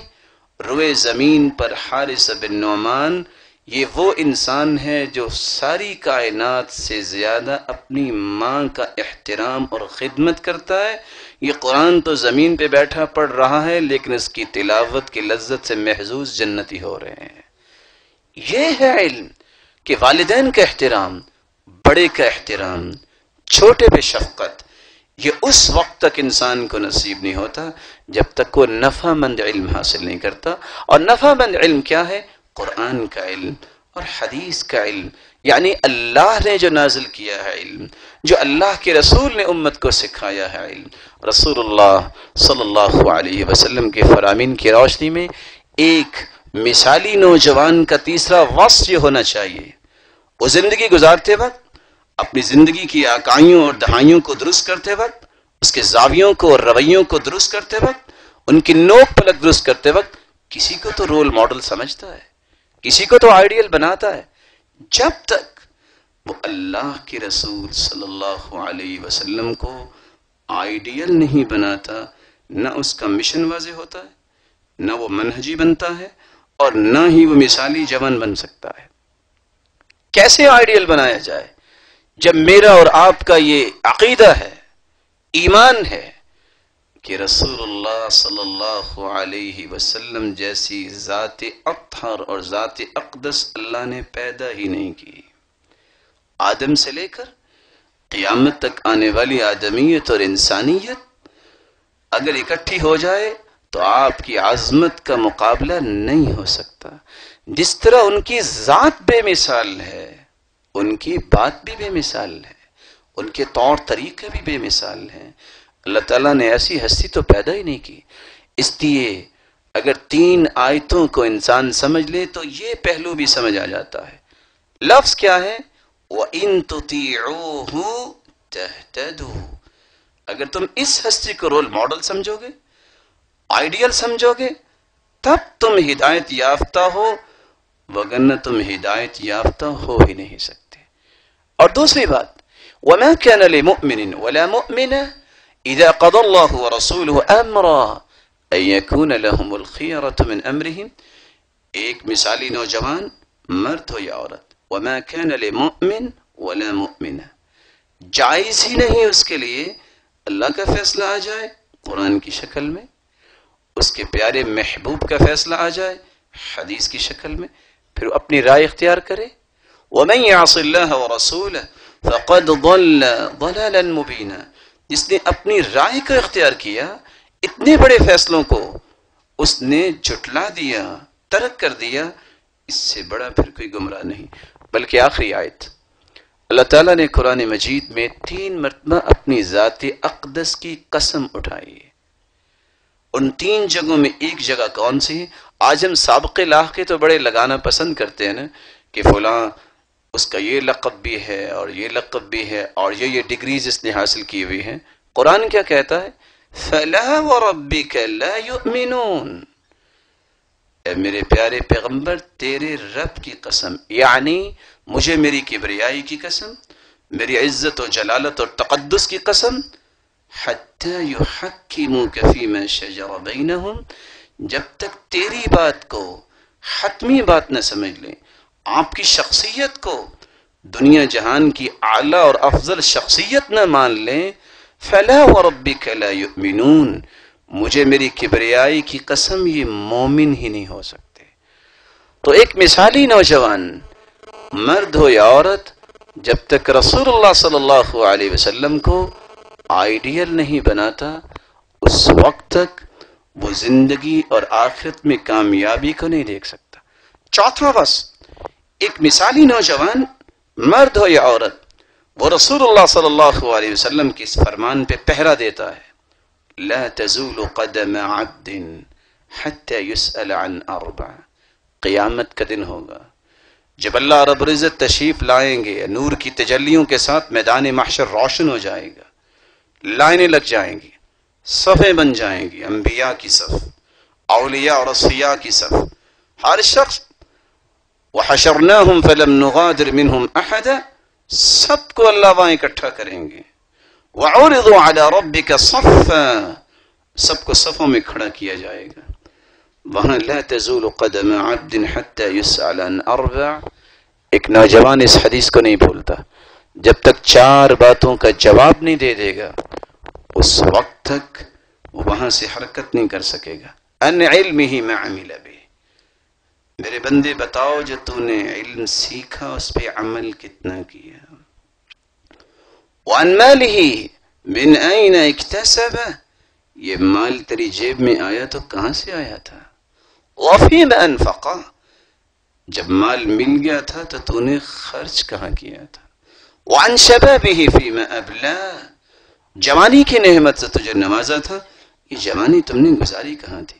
روئے زمین پر حارث بن نعمان، یہ وہ انسان ہے جو ساری کائنات سے زیادہ اپنی ماں کا احترام اور خدمت کرتا ہے. یہ قرآن تو زمین پہ بیٹھا پڑھ رہا ہے لیکن اس کی تلاوت کی لذت سے محظوظ جنتی ہو رہے ہیں. یہ ہے علم کہ والدین کا احترام، بڑے کا احترام، چھوٹے پہ شفقت، یہ اس وقت تک انسان کو نصیب نہیں ہوتا جب تک وہ نفع مند علم حاصل نہیں کرتا. اور نفع مند علم کیا ہے؟ قرآن کا علم اور حدیث کا علم، یعنی اللہ نے جو نازل کیا ہے علم، جو اللہ کے رسول نے امت کو سکھایا ہے علم. رسول اللہ صلی اللہ علیہ وسلم کے فرامین کی روشنی میں ایک مثالی نوجوان کا تیسرا وصف یہ ہونا چاہیے، وہ زندگی گزارتے وقت اپنی زندگی کی اکائیوں اور دہائیوں کو درست کرتے وقت، اس کے زاویوں کو اور رویوں کو درست کرتے وقت، ان کی نوک پلک درست کرتے وقت کسی کو تو رول ماڈل سمجھتا ہے، کسی کو تو آئیڈیل بناتا ہے. جب تک وہ اللہ کے رسول صلی اللہ علیہ وسلم کو آئیڈیل نہیں بناتا، نہ اس کا مشن واضح ہوتا ہے، نہ وہ منہجی بنتا ہے، اور نہ ہی وہ مثالی جوان بن سکتا ہے. کیسے آئیڈیل بنایا جائے جب میرا اور آپ کا یہ عقیدہ ہے، ایمان ہے کہ رسول اللہ صلی اللہ علیہ وسلم جیسی ذات اطہر اور ذات اقدس اللہ نے پیدا ہی نہیں کی. آدم سے لے کر قیامت تک آنے والی آدمیت اور انسانیت اگر اکٹھی ہو جائے تو آپ کی عظمت کا مقابلہ نہیں ہو سکتا. جس طرح ان کی ذات بے مثال ہے، ان کی بات بھی بے مثال ہے، ان کے طور طریقے بھی بے مثال ہیں. اللہ تعالیٰ نے ایسی ہستی تو پیدا ہی نہیں کی. اس لیے اگر 3 آیتوں کو انسان سمجھ لے تو یہ پہلو بھی سمجھ آ جاتا ہے. لفظ کیا ہے؟ وَإِن تُطِيعُوهُ تَهْتَدُوا. اگر تم اس ہستی کو رول ماڈل سمجھو گے، آئیڈیل سمجھو گے، تب تم ہدایت یافتہ ہو، وگرنہ تم ہدایت یافتہ ہو ہی نہیں سکتے. اور دوسری بات، وَمَا كَانَ لِمُؤْمِنٍ وَلَا مُؤْمِنَةٍ إِذَا قَضَى اللَّهُ وَرَسُولُهُ أَمْرًا أَن يَكُونَ لَهُمُ الْخِيَرَةُ مِنْ أَمْرِهِمْ. ایک مثالی نوجوان، مرد ہو یا عورت، وَمَا كَانَ لِمُؤْمِنٍ وَلَا مُؤْمِنَةٍ، جائز ہی نہیں اس کے لیے اللہ کا فیصلہ آ جائے قرآن کی شکل میں، اس کے پیارے محبوب کا فیصلہ آ جائے حدیث کی شکل میں، پھر اپنی رائے اختیار کرے. وَمَن يَعْصِ اللَّهَ وَرَسُولَهُ فَقَدْ ضَلَّ ضَلَالًا مُبِينًا. جس نے اپنی رائے کو اختیار کیا، اتنے بڑے فیصلوں کو اس نے جھٹلا دیا، ترک کر دیا، اس سے بڑا پھر کوئی گمراہ نہیں. بلکہ آخری آیت اللہ تعالیٰ نے قرآن مجید میں 3 مرتبہ اپنی ذات اقدس کی قسم اٹھائی. ان 3 جگہوں میں ایک جگہ کون سی ہے؟ آج ہم سابق لاحقے تو بڑے لگانا پسند کرتے ہیں نا کہ فلاں اس کا یہ لقب بھی ہے اور یہ لقب بھی ہے اور یہ ڈگریز اس نے حاصل کی ہوئی ہیں. قرآن کیا کہتا ہے؟ فَلَا وَرَبِّكَ لَا يُؤْمِنُونَ. اے میرے پیارے پیغمبر، تیرے رب کی قسم، یعنی مجھے میری کبریائی کی قسم، میری عزت و جلالت اور تقدس کی قسم، حَتَّى يُحَكِّمُوكَ فِي مَا شَجَرَ بَيْنَهُمْ، جب تک تیری بات کو حتمی بات نہ سمجھ لیں، آپ کی شخصیت کو دنیا جہان کی اعلیٰ اور افضل شخصیت نہ مان لیں. فَلَا وَرَبِّكَ لَا يُؤْمِنُونَ، مجھے میری کبریائی کی قسم یہ مومن ہی نہیں ہو سکتے. تو ایک مثالی نوجوان، مرد ہو یا عورت، جب تک رسول اللہ صلی اللہ علیہ وسلم کو آئیڈیل نہیں بناتا، اس وقت تک وہ زندگی اور آخرت میں کامیابی کو نہیں دیکھ سکتا. چوتھا بس، ایک مثالی نوجوان، مرد ہو یا عورت، وہ رسول اللہ صلی اللہ علیہ وسلم کے اس فرمان پہ پہرا دیتا ہے. لا تزول قدم عبد حتى يسأل عن 4. قیامت کا دن ہوگا جب اللہ رب العزت تشریف لائیں گے، نور کی تجلیوں کے ساتھ میدان محشر روشن ہو جائے گا، لائنیں لگ جائیں گی، صفیں بن جائیں گی، انبیاء کی صف، اولیاء اور اصفیاء کی صف، ہر شخص وحشرناہم فلم نغادر منہم احدا، سب کو اللہ وہاں اکٹھا کریں گے. وعرضوا علی ربک صفا، سب کو صفوں میں کھڑا کیا جائے گا. وہاں لا تزول قدم عبد حتی یسأل عن اربع. ایک نوجوان اس حدیث کو نہیں بھولتا، جب تک 4 باتوں کا جواب نہیں دے دے گا اس وقت تک وہ وہاں سے حرکت نہیں کر سکے گا. ان علمہ ما عمل بہ، میرے بندے بتاؤ جو تو نے علم سیکھا اس پہ عمل کتنا کیا. وعن مالہ من این اکتسب، یہ مال تیری جیب میں آیا تو کہاں سے آیا تھا. وفیم انفقا، جب مال مل گیا تھا تو تو نے خرچ کہاں کیا تھا. وعن شبابہ فیما ابلا، جوانی کی نعمت سے تجھے نوازا تھا، یہ جوانی تم نے گزاری کہاں تھی.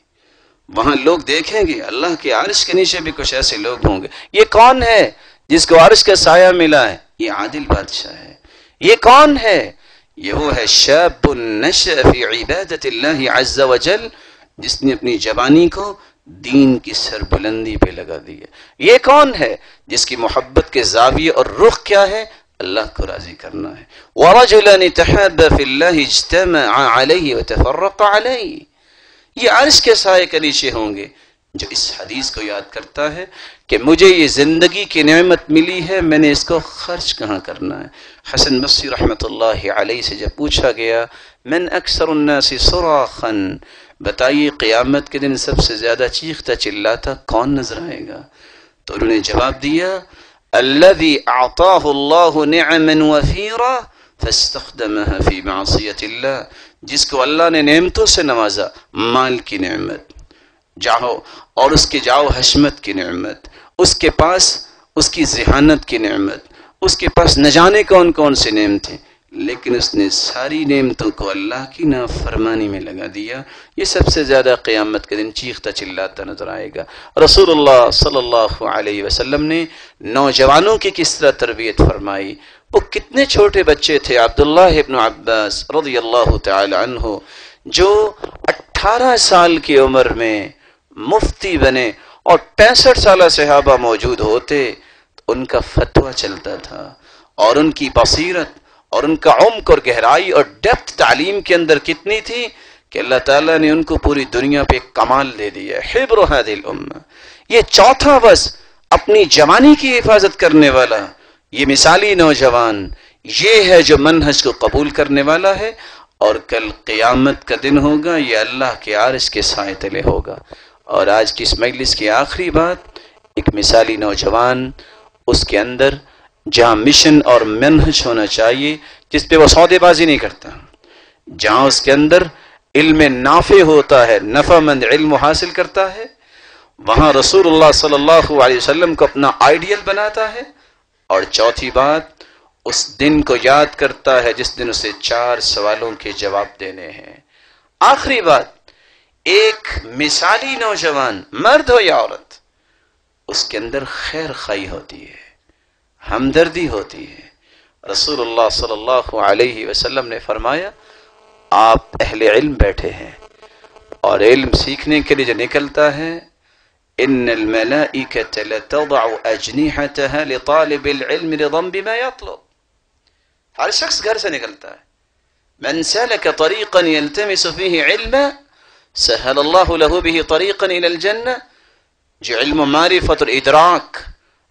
وہاں لوگ دیکھیں گے اللہ کے عرش کے نیچے بھی کچھ ایسے لوگ ہوں گے. یہ کون ہے جس کو عرش کا سایہ ملا ہے؟ یہ عادل بادشاہ ہے. یہ کون ہے؟ یہ وہ ہے شاب نشأ فی عبادت اللہ عز وجل، جس نے اپنی جوانی کو دین کی سربلندی پہ لگا دی ہے. یہ کون ہے جس کی محبت کے زاویے اور رخ کیا ہے؟ اللہ کو راضی کرنا ہے. وَرَجُلًا تَحَابَّ فِي اللَّهِ اجْتَمَعَ عَلَيْهِ وَتَفَرَّقَ عَلَيْهِ. یہ عرش کے سائے کے نیچے ہوں گے جو اس حدیث کو یاد کرتا ہے کہ مجھے یہ زندگی کی نعمت ملی ہے، میں نے اس کو خرچ کہاں کرنا ہے. حسن بصری رحمۃ اللہ علیہ سے جب پوچھا گیا من اکثر الناس صراخا، بتائیے قیامت کے دن سب سے زیادہ چیختا چلاتا کون نظر آئے گا، تو انہوں نے جواب دیا الذي اعطاه الله نعما وفيرا فاستخدمها في معصية الله، جس کو اللہ نے نعمتوں سے نوازا، مال کی نعمت جاؤ اور اس کے جاؤ حشمت کی نعمت، اس کے پاس اس کی ذہانت کی نعمت، اس کے پاس نہ جانے کون کون سے نعمتیں، لیکن اس نے ساری نعمتوں کو اللہ کی نافرمانی میں لگا دیا. یہ سب سے زیادہ قیامت کے دن چیختا چلاتا نظر آئے گا. رسول اللہ صلی اللہ علیہ وسلم نے نوجوانوں کی کس طرح تربیت فرمائی. وہ کتنے چھوٹے بچے تھے. عبداللہ ابن عباس رضی اللہ تعالی عنہ جو 18 سال کی عمر میں مفتی بنے اور 65 سالہ صحابہ موجود ہوتے، ان کا فتویٰ چلتا تھا اور ان کی بصیرت اور ان کا عمق اور گہرائی اور ڈیپتھ تعلیم کے اندر کتنی تھی کہ اللہ تعالیٰ نے ان کو پوری دنیا پہ کمال دے دیا. حبر هذه الامہ، یہ چوتھا بس اپنی جوانی کی حفاظت کرنے والا، یہ مثالی نوجوان، یہ ہے جو منہج کو قبول کرنے والا ہے اور کل قیامت کا دن ہوگا یہ اللہ کے عرش کے سائے تلے ہوگا. اور آج کی اس مجلس کی آخری بات، ایک مثالی نوجوان، اس کے اندر جہاں مشن اور منہج ہونا چاہیے جس پہ وہ سودے بازی نہیں کرتا، جہاں اس کے اندر علم نافع ہوتا ہے، نفع مند علم حاصل کرتا ہے، وہاں رسول اللہ صلی اللہ علیہ وسلم کو اپنا آئیڈیل بناتا ہے. اور چوتھی بات، اس دن کو یاد کرتا ہے جس دن اسے 4 سوالوں کے جواب دینے ہیں. آخری بات، ایک مثالی نوجوان، مرد ہو یا عورت، اس کے اندر خیر خواہی ہوتی ہے، ہمدردی ہوتی ہے. رسول اللہ صلی اللہ علیہ وسلم نے فرمایا آپ اہل علم بیٹھے ہیں اور علم سیکھنے کے لیے جو نکلتا ہے، ان الملائکۃ لتضع اجنحتها لطالب العلم رضا بما يطلب. ہر شخص گھر سے نکلتا ہے، من سلك طريقا يلتمس فيه علما سهل الله له به طريقا الى الجنة. جو علم و معرفت اور ادراک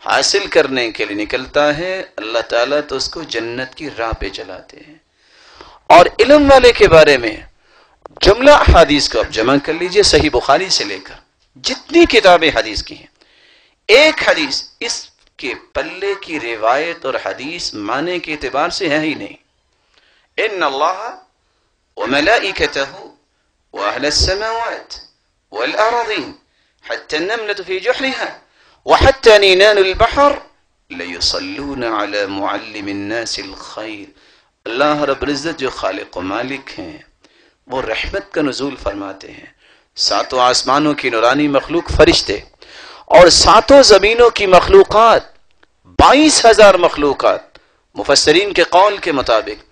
حاصل کرنے کے لیے نکلتا ہے، اللہ تعالیٰ تو اس کو جنت کی راہ پہ چلاتے ہیں. اور علم والے کے بارے میں جملہ حدیث کو آپ جمع کر لیجئے، صحیح بخاری سے لے کر جتنی کتابیں حدیث کی ہیں، ایک حدیث اس کے پلے کی روایت اور حدیث معنی کے اعتبار سے ہے ہی نہیں. ان اللہ وملائکتہ واہل السماوات والارضین حتى النملة في جحرها وحتى نينان البحر ليصلون على معلم الناس الخير. اللہ رب العزت جو خالق و مالک ہیں وہ رحمت کا نزول فرماتے ہیں. 7 آسمانوں کی نورانی مخلوق فرشتے اور 7 زمینوں کی مخلوقات 22,000 مخلوقات، مفسرین کے قول کے مطابق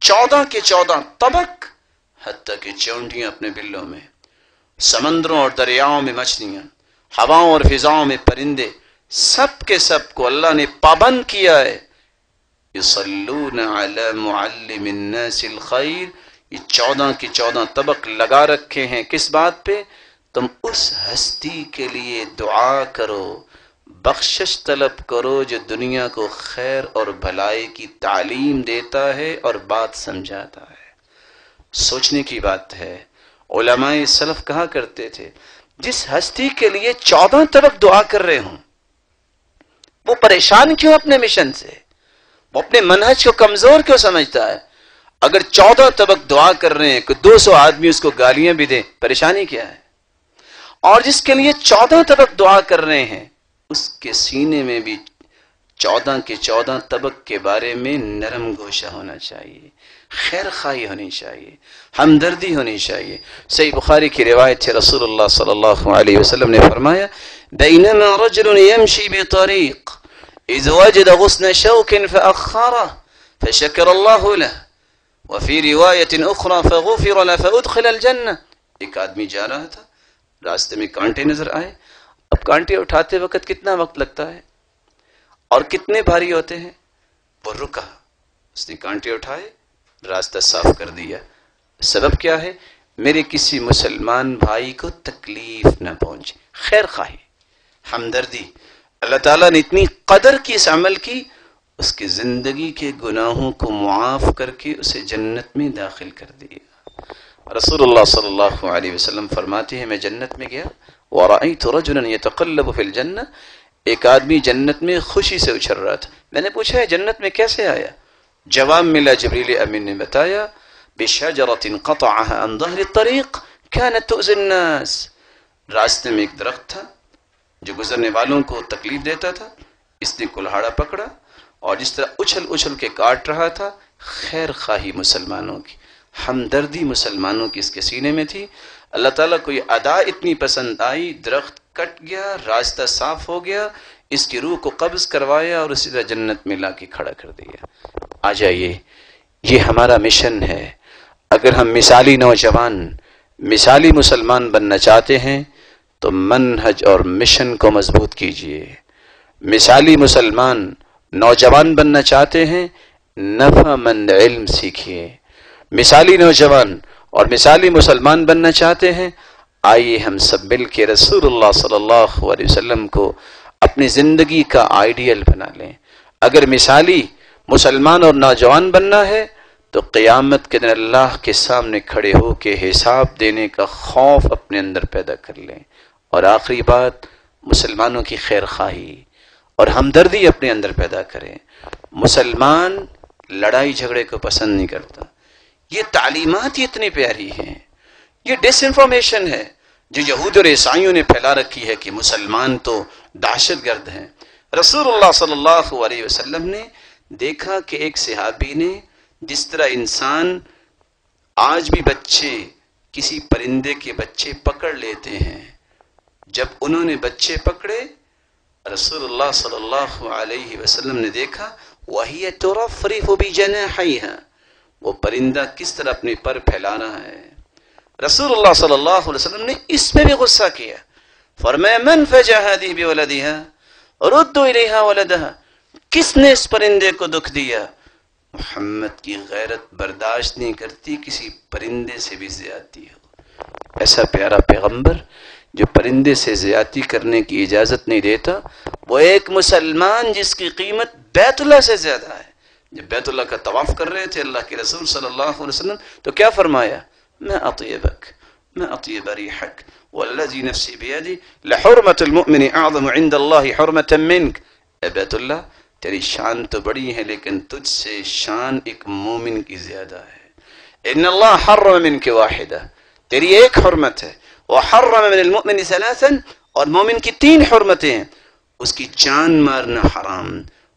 14 کے 14 طبق، حتیٰ کہ چونٹیاں اپنے بلوں میں، سمندروں اور دریاؤں میں مچھلیاں، ہواؤں اور فضاؤں میں پرندے، سب کے سب کو اللہ نے پابند کیا ہے. یصلون علی معلم الناس الخیر، یہ 14 کے 14 طبق لگا رکھے ہیں. کس بات پہ؟ تم اس ہستی کے لیے دعا کرو، بخشش طلب کرو جو دنیا کو خیر اور بھلائی کی تعلیم دیتا ہے اور بات سمجھاتا ہے. سوچنے کی بات ہے. علماء سلف کہا کرتے تھے جس ہستی کے لیے 14 طبق دعا کر رہے ہوں وہ پریشان کیوں اپنے مشن سے؟ وہ اپنے منہج کو کمزور کیوں سمجھتا ہے؟ اگر 14 طبق دعا کر رہے ہیں کہ 200 آدمی اس کو گالیاں بھی دیں، پریشانی کیا ہے؟ اور جس کے لیے 14 طبق دعا کر رہے ہیں اس کے سینے میں بھی 14 کے 14 طبق کے بارے میں نرم گوشہ ہونا چاہیے، خیر خواہی ہونی چاہیے، ہمدردی ہونی چاہیے. صحیح بخاری کی روایت ہے، رسول اللہ صلی اللہ علیہ وسلم نے فرمایا بینما رجل یمشی بطریق اذ وجد غصن شوک فأخره فشکر اللہ له وفی روایت اخرى فغفر له فادخل الجنہ. ایک آدمی جا رہا تھا، راستے میں کانٹے نظر آئے. اب کانٹے اٹھاتے وقت کتنا وقت لگتا ہے اور کتنے بھاری ہوتے ہیں؟ وہ رکا، اس نے کانٹے اٹھائے، راستہ صاف کر دیا. سبب کیا ہے؟ میرے کسی مسلمان بھائی کو تکلیف نہ پہنچے، خیر خواہی، ہمدردی. اللہ تعالیٰ نے اتنی قدر کی اس عمل کی، اس کی زندگی کے گناہوں کو معاف کر کے اسے جنت میں داخل کر دیا. رسول اللہ صلی اللہ علیہ وسلم فرماتے ہیں میں جنت میں گیا وَرَأَيْتُ رَجُلًا يَتَقَلَّبُ فِي الْجَنَّةِ، ایک آدمی جنت میں خوشی سے اچھل رہا تھا. میں نے پوچھا ہے جنت میں کیسے آیا؟ جواب ملا، جبریل امین نے بتایا بِشَجَرَةٍ قَطَعَهَا عَنْ ظَهْرِ الطَّرِيقِ كَانَتْ تُؤْذِي النَّاسِ، راستے میں ایک درخت تھا جو گزرنے والوں کو تکلیف دیتا تھا. اس نے کلہاڑا پکڑا اور جس طرح اچھل اچھل کے کاٹ رہا تھا، خیر خواہی مسلمانوں کی، ہمدردی مسلمانوں کی اس کے سینے میں تھی. اللہ تعالیٰ کو یہ ادا اتنی پسند آئی، درخت کٹ گیا، راستہ صاف ہو گیا، اس کی روح کو قبض کروایا اور اسی طرح جنت میں لا کے کھڑا کر دیا. آ جائیے، یہ ہمارا مشن ہے. اگر ہم مثالی نوجوان، مثالی مسلمان بننا چاہتے ہیں تو منہج اور مشن کو مضبوط کیجیے. مثالی مسلمان نوجوان بننا چاہتے ہیں، نفع مند علم سیکھیے. مثالی نوجوان اور مثالی مسلمان بننا چاہتے ہیں، آئیے ہم سب مل کے رسول اللہ صلی اللہ علیہ وسلم کو اپنی زندگی کا آئیڈیل بنا لیں. اگر مثالی مسلمان اور نوجوان بننا ہے تو قیامت کے دن اللہ کے سامنے کھڑے ہو کے حساب دینے کا خوف اپنے اندر پیدا کر لیں. اور آخری بات، مسلمانوں کی خیر خواہی اور ہمدردی اپنے اندر پیدا کریں. مسلمان لڑائی جھگڑے کو پسند نہیں کرتا. یہ تعلیمات ہی اتنی پیاری ہیں. یہ ڈس انفارمیشن ہے جو یہود اور عیسائیوں نے پھیلا رکھی ہے کہ مسلمان تو دہشت گرد ہیں. رسول اللہ صلی اللہ علیہ وسلم نے دیکھا کہ ایک صحابی نے جس طرح انسان آج بھی بچے کسی پرندے کے بچے پکڑ لیتے ہیں، جب انہوں نے بچے پکڑے رسول اللہ صلی اللہ علیہ وسلم نے دیکھا وَهِيَ تُرَفْرِفُ بِجَنَاحَيْهَا، وہ پرندہ کس طرح اپنے پر پھیلا رہا ہے. رسول اللہ صلی اللہ علیہ وسلم نے اس میں بھی غصہ کیا، فرمایا من فجع هذه بولدها ردوا الیها ولدها، کس نے اس پرندے کو دکھ دیا؟ محمد کی غیرت برداشت نہیں کرتی کسی پرندے سے بھی زیادتی ہو. ایسا پیارا پیغمبر جو پرندے سے زیادتی کرنے کی اجازت نہیں دیتا، وہ ایک مسلمان جس کی قیمت بیت اللہ سے زیادہ ہے. جب بیت اللہ کا طواف کر رہے تھے اللہ کے رسول صلی اللہ علیہ وسلم تو کیا فرمایا؟ ما اطیبک ما اطیب ریحک والذی نفسی بیدی لحرمت المؤمن اعظم عند اللہ حرمتا منک. اے بیت اللہ، تیری شان تو بڑی ہے لیکن تجھ سے شان ایک مومن کی زیادہ ہے. ان اللہ حرم منک واحدہ، تیری ایک حرمت ہے، وحرم من المؤمن ثلاثا، اور مومن کی 3 حرمتیں ہیں. اس کی جان مارنا حرام،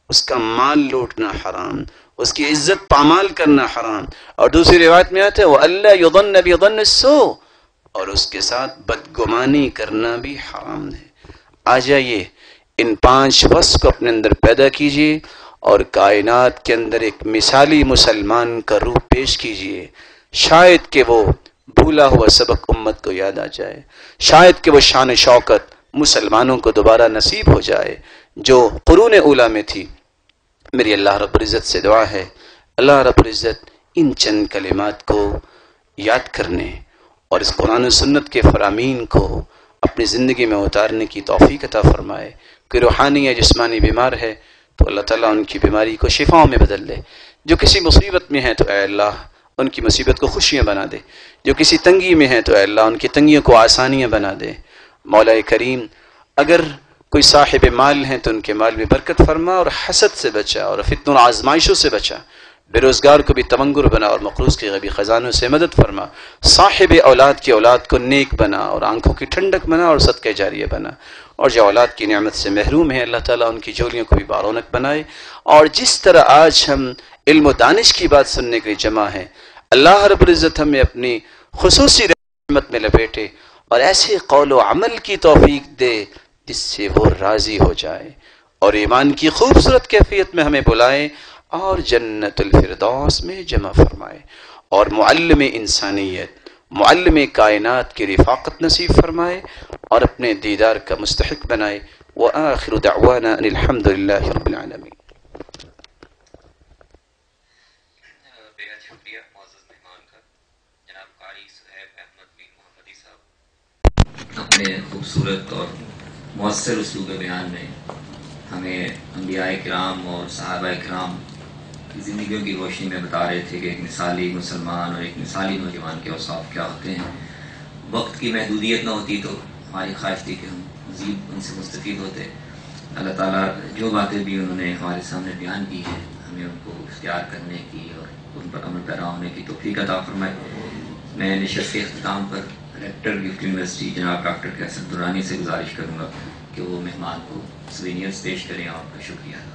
اس کا مال لوٹنا حرام، اس کی عزت پامال کرنا حرام، اور دوسری روایت میں آتا ہے وَأَلَّا يُظَنَّ بِظَنِّ السُّوءِ، اور اس کے ساتھ بدگمانی کرنا بھی حرام ہے. آ جائیے ان 5 وصف کو اپنے اندر پیدا کیجیے اور کائنات کے اندر ایک مثالی مسلمان کا روح پیش کیجیے. شاید کہ وہ بھولا ہوا سبق امت کو یاد آ جائے، شاید کہ وہ شان شوکت مسلمانوں کو دوبارہ نصیب ہو جائے جو قرون اولا میں تھی۔ میری اللہ رب العزت سے دعا ہے، اللہ رب العزت ان چند کلمات کو یاد کرنے اور اس قرآن و سنت کے فرامین کو اپنی زندگی میں اتارنے کی توفیق عطا فرمائے۔ کوئی روحانی یا جسمانی بیمار ہے تو اللہ تعالیٰ ان کی بیماری کو شفاؤں میں بدل دے، جو کسی مصیبت میں ہیں تو اے اللہ ان کی مصیبت کو خوشیاں بنا دے، جو کسی تنگی میں ہیں تو اے اللہ ان کی تنگیوں کو آسانیاں بنا دے۔ مولا کریم اگر کوئی صاحب مال ہیں تو ان کے مال میں برکت فرما اور حسد سے بچا اور فتن و آزمائشوں سے بچا، بے روزگار کو بھی تمنگر بنا اور مقروض کے غیبی خزانوں سے مدد فرما، صاحب اولاد کی اولاد کو نیک بنا اور آنکھوں کی ٹھنڈک بنا اور صدقہ جاریہ بنا، اور جو اولاد کی نعمت سے محروم ہے اللہ تعالیٰ ان کی جولیوں کو بھی بارونق بنائے۔ اور جس طرح آج ہم علم و دانش کی بات سننے کے لیے جمع ہیں، اللہ رب العزت ہمیں اپنی خصوصی رحمت میں لپیٹے اور ایسے قول و عمل کی توفیق دے جس سے وہ راضی ہو جائے، اور ایمان کی خوبصورت کیفیت میں ہمیں بلائے اور جنت الفردوس میں جمع فرمائے، اور معلم انسانیت، معلم کائنات کی رفاقت نصیب فرمائے اور اپنے دیدار کا مستحق بنائے۔ وآخر دعوانا ان الحمد للہ رب العالمین۔ بےحد شکریہ معزز مہمان کا، جناب قاری صہیب احمد میر محمدی صاحب اپنے خوبصورت اور مؤثر اسلوب بیان میں ہمیں انبیاء کرام اور صحابہ کرام کی زندگیوں کی روشنی میں بتا رہے تھے کہ ایک مثالی مسلمان اور ایک مثالی نوجوان کے اوصاف کیا ہوتے ہیں۔ وقت کی محدودیت نہ ہوتی تو ہماری خواہش تھی کہ ہم مزید ان سے مستفید ہوتے۔ اللہ تعالیٰ جو باتیں بھی انہوں نے ہمارے سامنے بیان کی ہیں ہمیں ان کو اختیار کرنے کی اور ان پر عمل پیرا ہونے کی توفیق عطا فرمائے۔ میں نشست کے اختتام پر ریکٹر گفٹ یونیورسٹی جناب ڈاکٹر کیسر درانی سے گزارش کروں گا کہ وہ مہمان کو سوینئرز پیش کریں اور ان کا شکریہ ادا کریں۔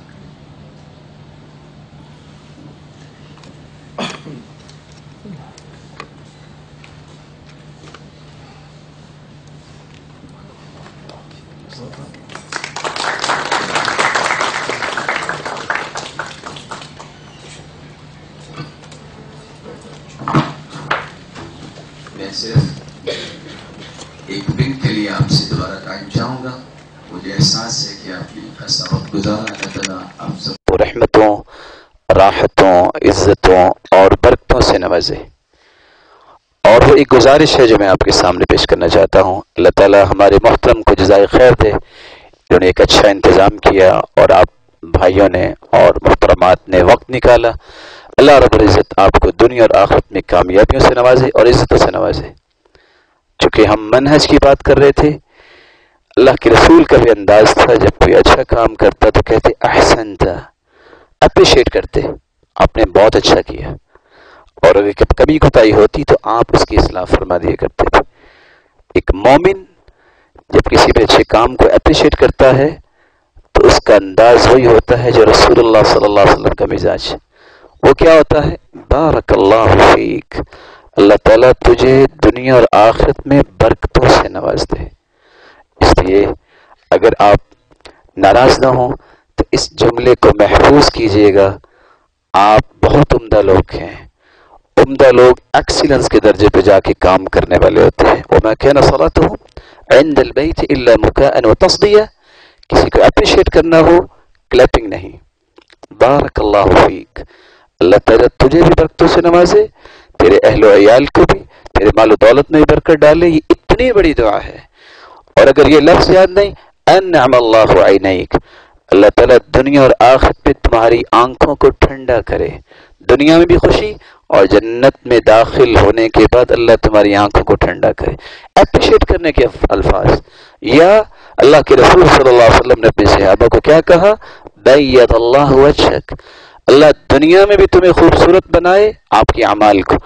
میں صرف ایک دن کے لیے آپ سے دوبارہ ٹائم چاہوں گا۔ مجھے احساس ہے کہ آپ کی ایسا وقت گزارا، اللہ تعالیٰ آپ سب کو رحمتوں، راحتوں، عزتوں اور برکتوں سے نوازے۔ اور وہ ایک گزارش ہے جو میں آپ کے سامنے پیش کرنا چاہتا ہوں۔ اللہ تعالیٰ ہمارے محترم کو جزائے خیر دے، انہوں نے ایک اچھا انتظام کیا اور آپ بھائیوں نے اور محترمات نے وقت نکالا۔ اللہ رب العزت آپ کو دنیا اور آخرت میں کامیابیوں سے نوازے اور عزتوں سے نوازے۔ چونکہ ہم منہج کی بات کر رہے تھے، اللہ کے رسول کا بھی انداز تھا جب کوئی اچھا کام کرتا تو کہتے احسنت، اپریشیٹ کرتے، آپ نے بہت اچھا کیا، اور اگر کبھی کوتاہی ہوتی تو آپ اس کی اصلاح فرما دیا کرتے تھے۔ ایک مومن جب کسی بھی اچھے کام کو اپریشیٹ کرتا ہے تو اس کا انداز وہی ہوتا ہے جو رسول اللہ صلی اللہ علیہ وسلم کا مزاج۔ وہ کیا ہوتا ہے؟ بارک اللہ فیک، اللہ تعالیٰ تجھے دنیا اور آخرت میں برکتوں سے نواز دے۔ اس لیے اگر آپ ناراض نہ ہوں تو اس جملے کو محفوظ کیجئے گا۔ آپ بہت عمدہ لوگ ہیں، عمدہ لوگ ایکسیلنس کے درجے پہ جا کے کام کرنے والے ہوتے ہیں۔ وَمَا كَانَ صَلَاتُهُمْ عِنْدَ الْبَيْتِ إِلَّا مُكَاءً وَتَصْدِيَةً، کسی کو اپریشیٹ کرنا ہو کلیپنگ نہیں۔ بارک اللہ فیک، اللہ تعالیٰ تجھے بھی برکتوں سے نوازے، تیرے اہل و عیال کو بھی، تیرے مال و دولت میں بھی برکت ڈالے۔ یہ اتنی بڑی دعا ہے۔ اور اگر یہ لفظ یاد نہیں، انعم اللہ عینیک، اللہ تعالیٰ دنیا اور آخرت میں تمہاری آنکھوں کو ٹھنڈا کرے، دنیا میں بھی خوشی اور جنت میں داخل ہونے کے بعد اللہ تمہاری آنکھوں کو ٹھنڈا کرے۔ اپریشیٹ کرنے کے الفاظ، یا اللہ کے رسول صلی اللہ علیہ وسلم نے اپنے صحابہ کو کیا کہا؟ بید اللہ وجہک، اللہ دنیا میں بھی تمہیں خوبصورت بنائے آپ کے اعمال کو،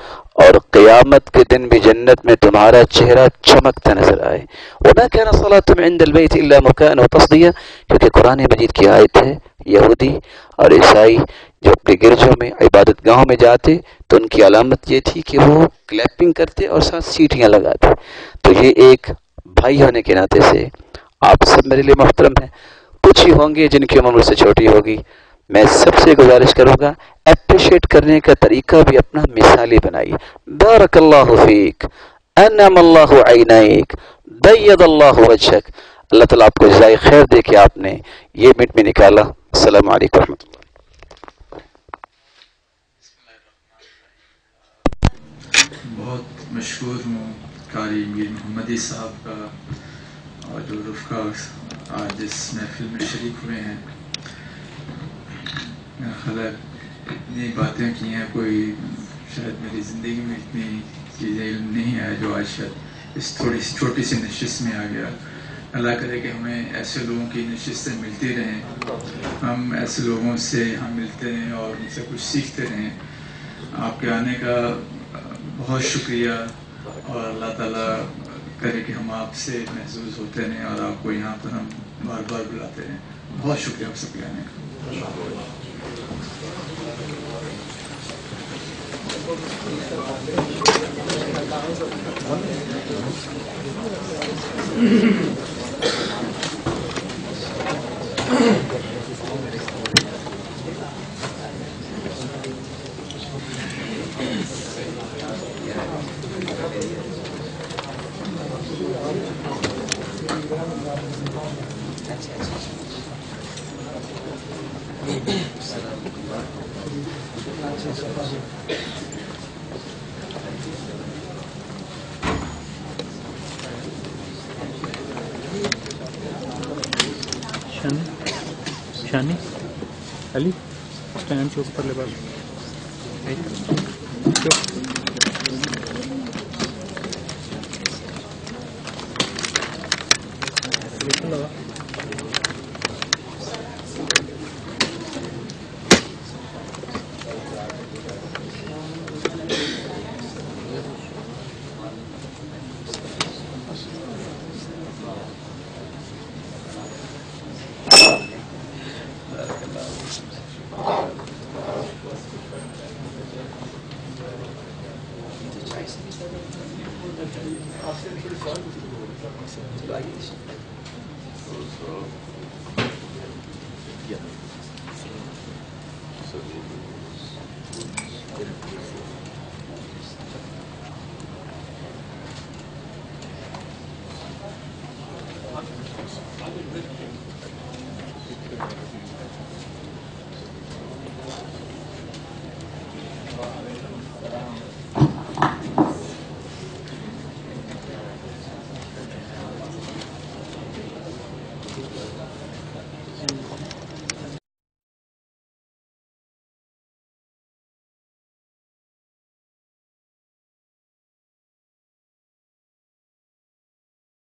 اور قیامت کے دن بھی جنت میں تمہارا چہرہ چمکتا نظر آئے۔ وَمَا كَانَ صَلَاتُهُمْ عِنْدَ الْبَيْتِ إِلَّا مُكَاءً وَتَصْدِيَةً، کیونکہ قرآن مجید کی آیت ہے، یہودی اور عیسائی جو اپنے گرجوں میں عبادت گاہوں میں جاتے تو ان کی علامت یہ تھی کہ وہ کلیپنگ کرتے اور ساتھ سیٹیاں لگاتے۔ تو یہ ایک بھائی ہونے کے ناطے سے آپ سب میرے لیے محترم ہیں، کچھ ہی ہوں گے جن کی عمر مجھ سے چھوٹی ہوگی۔ میں سب سے گزارش کروں گا اپریشیٹ کرنے کا طریقہ بھی اپنا مثالی بنائیے۔ بارک اللہ فیک، انعم اللہ عینیک، بید اللہ وجہک، اللہ تعالیٰ آپ کو جزائے خیر دے کہ آپ نے یہ منٹ میں نکالا. السلام علیکم ورحمۃ اللہ. بہت مشکور ہوں قاری میر محمدی صاحب کا اور جو رفقا آج اس محفل میں شریک ہوئے ہیں. میرا خیال ہے اتنی باتیں کی ہیں کوئی شاید میری زندگی میں اتنی چیزیں علم نہیں آیا جو آج شاید اس تھوڑی سی چھوٹی سی نشست میں آ گیا. اللہ کرے کہ ہمیں ایسے لوگوں کی نشستیں ملتی رہیں, ہم ایسے لوگوں سے ہم ملتے رہیں اور ان سے کچھ سیکھتے رہیں. آپ کے آنے کا بہت شکریہ اور اللہ تعالیٰ کرے کہ ہم آپ سے محظوظ ہوتے رہیں اور آپ کو یہاں پر ہم بار بار بلاتے رہیں. بہت شکریہ آپ سب کے آنے کا. شانی علی اسٹینڈ سے اوپر لے بات.